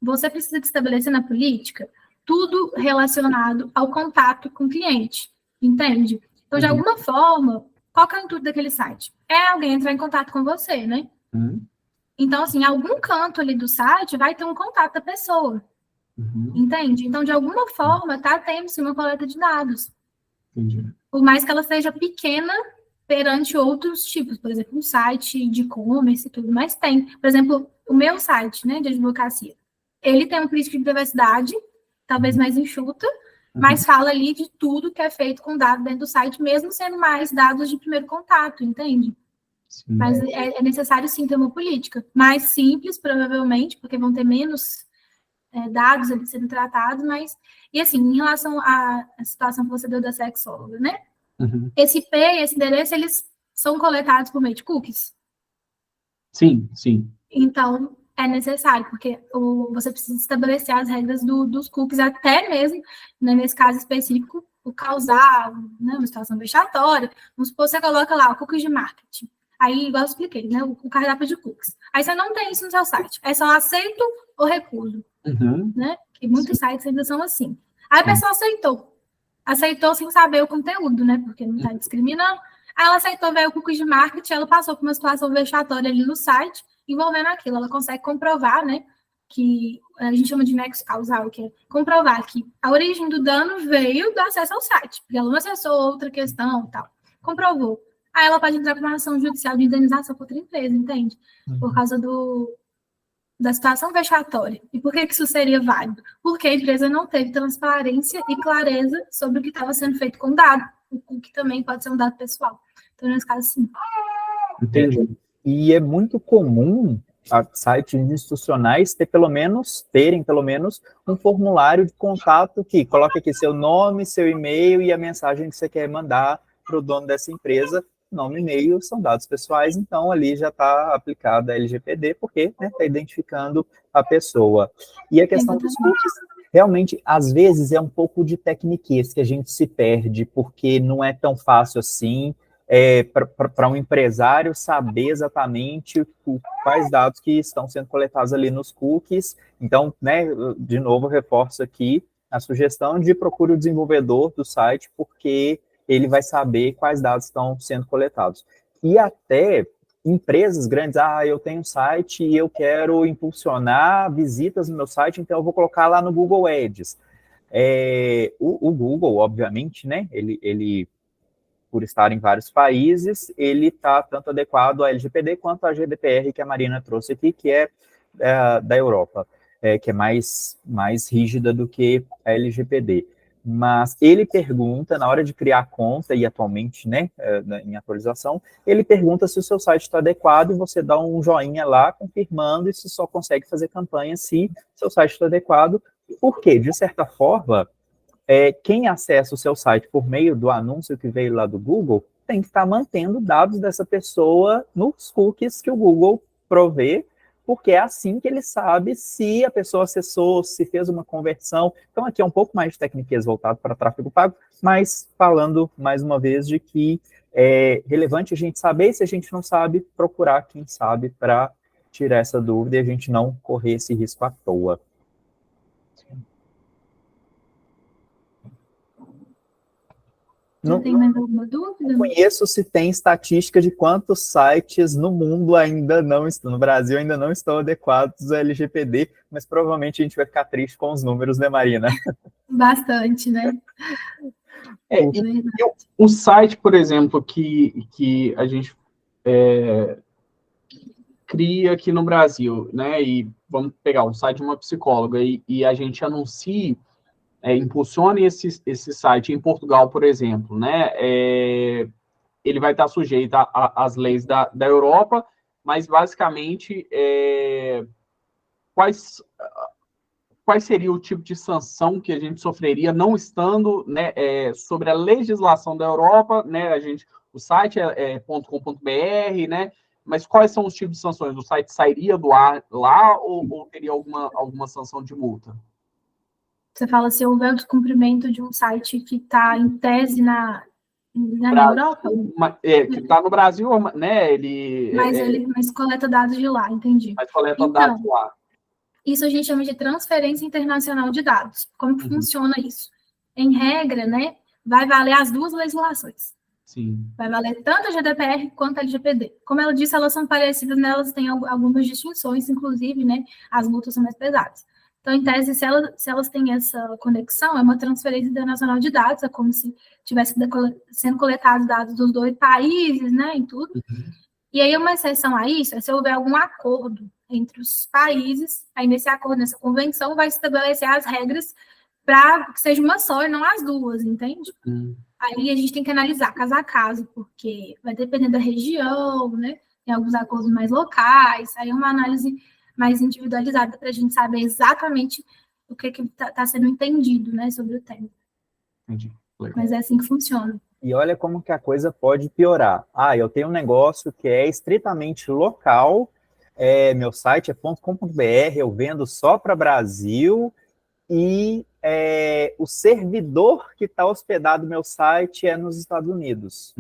B: você precisa de estabelecer na política tudo relacionado ao contato com o cliente, entende? Então, de alguma forma, qual que é o intuito daquele site? É alguém entrar em contato com você, né? Então, assim, algum canto ali do site vai ter um contato da pessoa. Entende? Então, de alguma forma, está tendo sim uma coleta de dados.
D: Entendi.
B: Por mais que ela seja pequena perante outros tipos, por exemplo, um site de e-commerce e tudo, mas tem. Por exemplo, o meu site, né, de advocacia, ele tem uma política de privacidade, talvez mais enxuta, mas fala ali de tudo que é feito com dados dentro do site, mesmo sendo mais dados de primeiro contato, entende? Sim. Mas é necessário, sim, ter uma política mais simples, provavelmente, porque vão ter menos dados ali sendo tratados, mas... E, assim, em relação à situação que você deu da sexóloga, né? Esse IP e esse endereço, eles são coletados por meio de cookies?
D: Sim, sim.
B: Então, é necessário, porque você precisa estabelecer as regras dos cookies, até mesmo, né, nesse caso específico, o causar, né, uma situação vexatória. Vamos supor, você coloca lá o cookies de marketing. Aí, igual eu expliquei, né, o cardápio de cookies. Aí você não tem isso no seu site. É só aceito ou recuso. Né? Que muitos sites ainda são assim. Aí a pessoa aceitou sem saber o conteúdo, né? Porque não está discriminando. Aí ela aceitou ver o cookie de marketing, ela passou por uma situação vexatória ali no site, envolvendo aquilo. Ela consegue comprovar, né? Que a gente chama de nexo causal, que é comprovar que a origem do dano veio do acesso ao site, porque ela não acessou outra questão e tal. Comprovou. Aí ela pode entrar com uma ação judicial de indenização contra a empresa, entende? Por causa da situação vexatória. E por que isso seria válido? Porque a empresa não teve transparência e clareza sobre o que estava sendo feito com o dado, o que também pode ser um dado pessoal. Então, nesse caso, sim.
A: Entendi. E é muito comum sites institucionais terem pelo menos um formulário de contato que coloca aqui seu nome, seu e-mail e a mensagem que você quer mandar para o dono dessa empresa. Nome e e-mail são dados pessoais, então ali já está aplicada a LGPD, porque está identificando a pessoa. E a questão dos cookies, realmente, às vezes, é um pouco de tecniquez que a gente se perde, porque não é tão fácil assim. para um empresário saber exatamente quais dados que estão sendo coletados ali nos cookies. Então, né, de novo, eu reforço aqui a sugestão de procure o desenvolvedor do site, porque ele vai saber quais dados estão sendo coletados. E até empresas grandes, eu tenho um site e eu quero impulsionar visitas no meu site, então eu vou colocar lá no Google Ads. O Google, obviamente, né, ele por estar em vários países, ele está tanto adequado à LGPD quanto à GDPR que a Marina trouxe aqui, que é da Europa, que é mais rígida do que a LGPD. Mas ele pergunta, na hora de criar a conta, e atualmente, né, em atualização, ele pergunta se o seu site está adequado e você dá um joinha lá, confirmando, e você só consegue fazer campanha se seu site está adequado. Por quê? De certa forma, quem acessa o seu site por meio do anúncio que veio lá do Google tem que estar mantendo dados dessa pessoa nos cookies que o Google provê, porque é assim que ele sabe se a pessoa acessou, se fez uma conversão. Então, aqui é um pouco mais de tecniquez voltado para tráfego pago, mas falando, mais uma vez, de que é relevante a gente saber, e se a gente não sabe, procurar quem sabe para tirar essa dúvida e a gente não correr esse risco à toa.
B: Não tem mais alguma dúvida?
A: Conheço se tem estatística de quantos sites no mundo ainda não estão, no Brasil ainda não estão adequados ao LGPD, mas provavelmente a gente vai ficar triste com os números, né, Marina?
B: Bastante, né?
D: O site, por exemplo, que a gente cria aqui no Brasil, né, e vamos pegar o site de uma psicóloga e a gente anuncia, impulsione esse site em Portugal, por exemplo, né, ele vai estar sujeito às leis da Europa, mas basicamente quais seria o tipo de sanção que a gente sofreria não estando, né, sobre a legislação da Europa, né, o site é .com.br, né, mas quais são os tipos de sanções? O site sairia do ar lá ou teria alguma sanção de multa?
B: Você fala se houver o descumprimento de um site que está em tese na Europa?
D: Que está no Brasil, né?
B: Mas coleta dados de lá, entendi.
D: Mas coleta dados lá.
B: Isso a gente chama de transferência internacional de dados. Como que funciona isso? Em regra, né, vai valer as duas legislações.
D: Sim.
B: Vai valer tanto a GDPR quanto a LGPD. Como ela disse, elas são parecidas, né, elas têm algumas distinções, inclusive, né, as multas são mais pesadas. Então, em tese, se elas têm essa conexão, é uma transferência internacional de dados, é como se tivesse sendo coletados dados dos dois países, né, em tudo. E aí, uma exceção a isso é se houver algum acordo entre os países, aí nesse acordo, nessa convenção, vai estabelecer as regras para que seja uma só e não as duas, entende? Aí a gente tem que analisar caso a caso, porque vai depender da região, né? Tem alguns acordos mais locais, aí é uma análise mais individualizada para a gente saber exatamente o que está sendo entendido, né, sobre o tema.
D: Entendi. Legal.
B: Mas é assim que funciona.
A: E olha como que a coisa pode piorar. Eu tenho um negócio que é estritamente local, meu site é .com.br, eu vendo só para Brasil, e o servidor que está hospedado no meu site é nos Estados Unidos.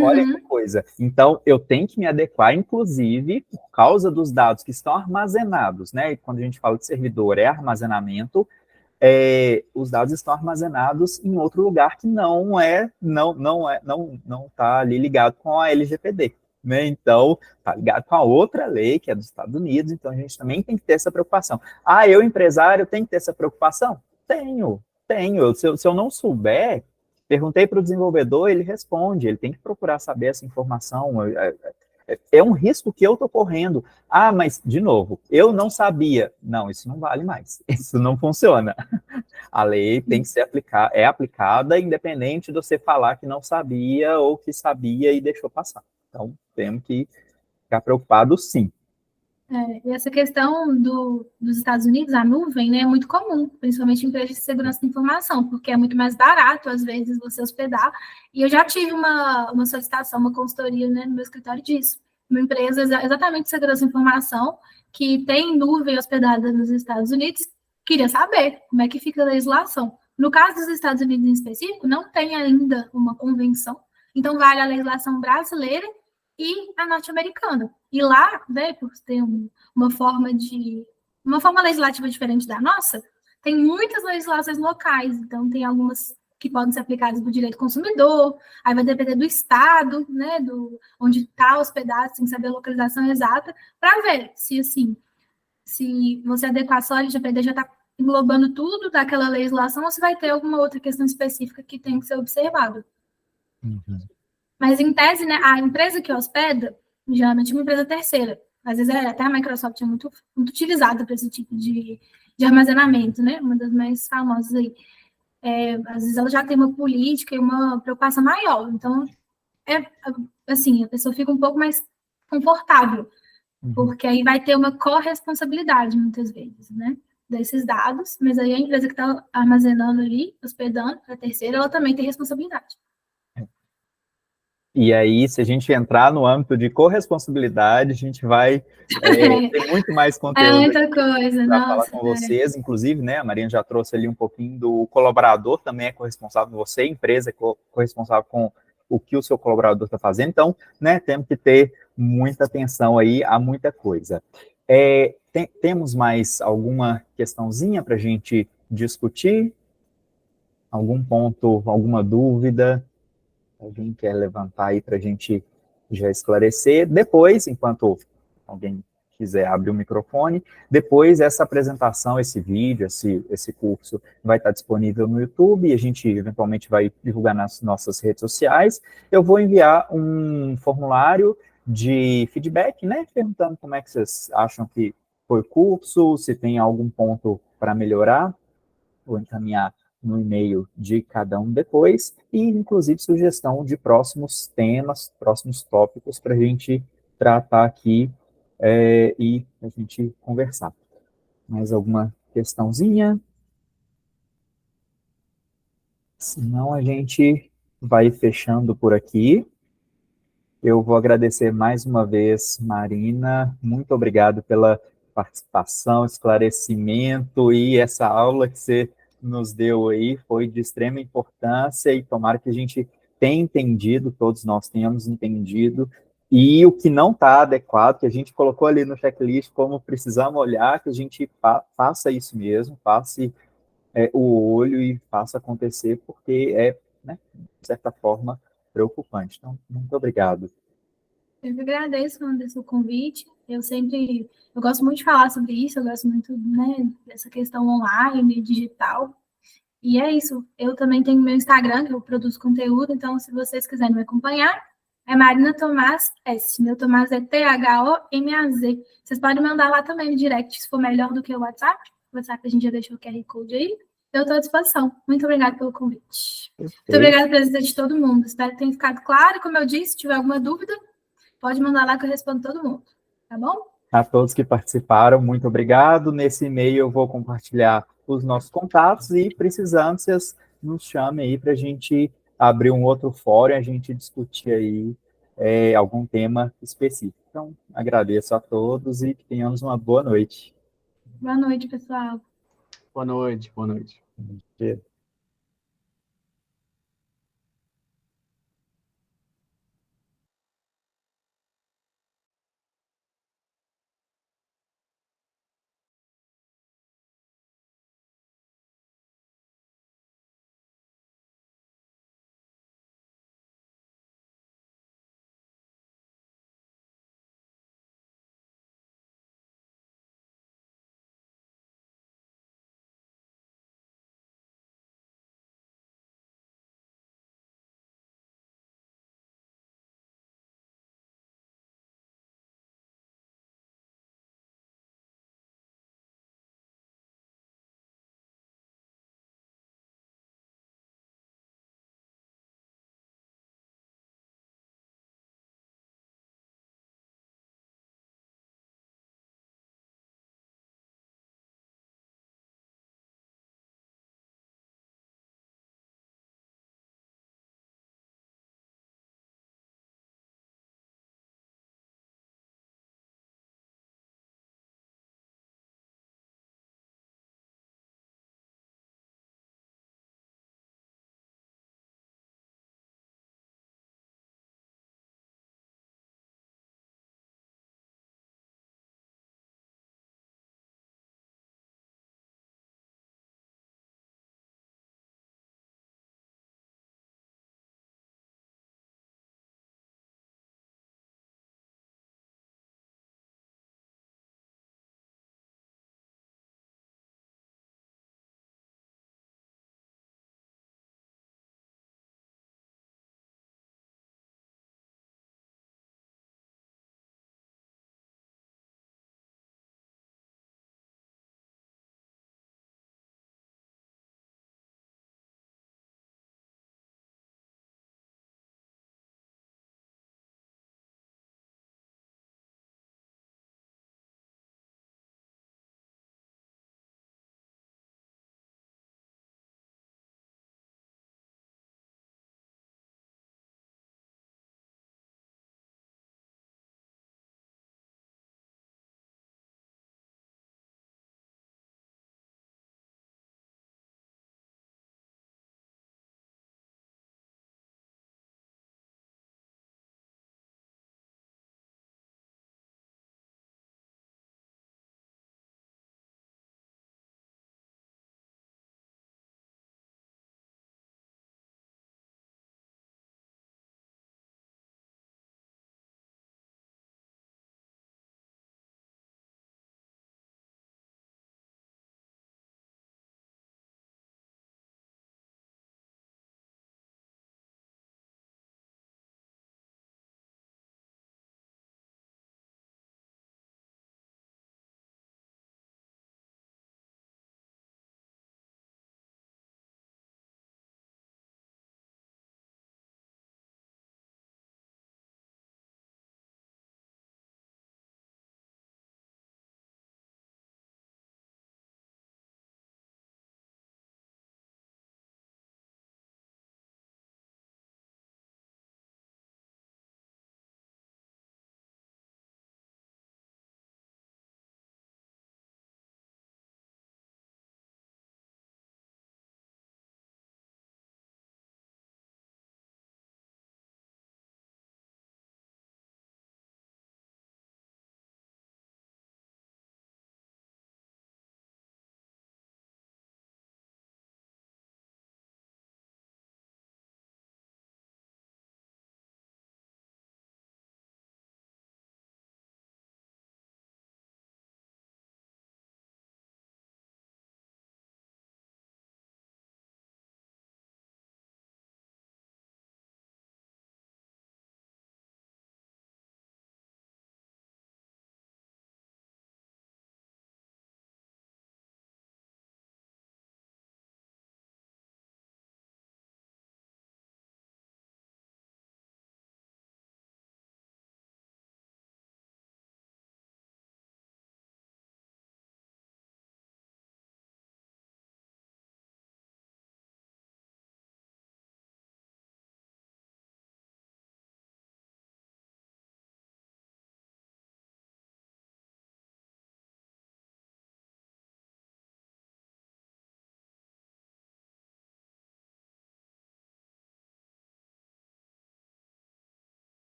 A: Olha que coisa. Então, eu tenho que me adequar, inclusive, por causa dos dados que estão armazenados, né? E quando a gente fala de servidor, é armazenamento, os dados estão armazenados em outro lugar que não está ali ligado com a LGPD, né? Então, está ligado com a outra lei, que é dos Estados Unidos, então a gente também tem que ter essa preocupação. Eu, empresário, tenho que ter essa preocupação? Tenho. Se eu não souber, perguntei para o desenvolvedor, ele responde, ele tem que procurar saber essa informação. É um risco que eu estou correndo. Mas, de novo, eu não sabia. Não, isso não vale mais. Isso não funciona. A lei tem que ser aplicada, independente de você falar que não sabia ou que sabia e deixou passar. Então, temos que ficar preocupado, sim.
B: E essa questão dos Estados Unidos, a nuvem, né, é muito comum, principalmente em empresas de segurança da informação, porque é muito mais barato, às vezes, você hospedar. E eu já tive uma solicitação, uma consultoria, né, no meu escritório disso. Uma empresa exatamente de segurança da informação, que tem nuvem hospedada nos Estados Unidos, queria saber como é que fica a legislação. No caso dos Estados Unidos em específico, não tem ainda uma convenção Então, vale a legislação brasileira e a norte-americana. E lá, né, por ter uma forma legislativa diferente da nossa, tem muitas legislações locais. Então, tem algumas que podem ser aplicadas no direito do consumidor, aí vai depender do estado, né, onde está hospedado, sem saber a localização exata, para ver se, assim, se você adequar só a LGPD já está englobando tudo daquela legislação, ou se vai ter alguma outra questão específica que tem que ser observada.
A: Uhum.
B: Mas, em tese, né, a empresa que hospeda, geralmente é uma empresa terceira. Às vezes, até a Microsoft é muito utilizada para esse tipo de armazenamento, né? Uma das mais famosas aí. Às vezes, ela já tem uma política e uma preocupação maior. Então, assim, a pessoa fica um pouco mais confortável, porque aí vai ter uma corresponsabilidade, muitas vezes, né? Desses dados, mas aí a empresa que está armazenando ali, hospedando, a terceira, ela também tem responsabilidade.
A: E aí, se a gente entrar no âmbito de corresponsabilidade, a gente vai ter muito mais conteúdo
B: muita coisa,
A: para falar com vocês. Inclusive, né, a Marina já trouxe ali um pouquinho do colaborador, também é corresponsável, você, empresa, é corresponsável com o que o seu colaborador está fazendo. Então, né, temos que ter muita atenção aí a muita coisa. Temos mais alguma questãozinha para a gente discutir? Algum ponto, alguma dúvida? Alguém quer levantar aí para a gente já esclarecer? Depois, enquanto alguém quiser abrir o microfone, depois essa apresentação, esse vídeo, esse curso vai estar disponível no YouTube e a gente eventualmente vai divulgar nas nossas redes sociais. Eu vou enviar um formulário de feedback, né, perguntando como é que vocês acham que foi o curso, se tem algum ponto para melhorar, vou encaminhar no e-mail de cada um depois, e inclusive sugestão de próximos temas, próximos tópicos para a gente tratar aqui e a gente conversar. Mais alguma questãozinha? Senão a gente vai fechando por aqui. Eu vou agradecer mais uma vez, Marina, muito obrigado pela participação, esclarecimento e essa aula que você nos deu aí foi de extrema importância e tomara que a gente tenha entendido, todos nós tenhamos entendido, e o que não está adequado, que a gente colocou ali no checklist como precisamos olhar, que a gente faça isso mesmo, passe o olho e faça acontecer, porque né, de certa forma, preocupante. Então, muito obrigado.
B: Eu que agradeço, Anderson, o convite. Eu gosto muito de falar sobre isso, eu gosto muito, né, dessa questão online, digital. E é isso. Eu também tenho meu Instagram, que eu produzo conteúdo, então se vocês quiserem me acompanhar, é Marina Tomás S. Meu Tomás é Thomaz. Vocês podem mandar lá também no direct, se for melhor do que o WhatsApp. O WhatsApp a gente já deixou o QR Code aí. Eu estou à disposição. Muito obrigada pelo convite. Muito obrigada pela presença de todo mundo. Espero que tenha ficado claro. Como eu disse, se tiver alguma dúvida, pode mandar lá que eu respondo todo mundo. Tá bom?
A: A todos que participaram, muito obrigado. Nesse e-mail eu vou compartilhar os nossos contatos e, precisando, vocês nos chamem aí para a gente abrir um outro fórum e a gente discutir aí algum tema específico. Então, agradeço a todos e que tenhamos uma boa noite.
B: Boa noite, pessoal.
D: Boa noite, boa noite.
A: Bom dia.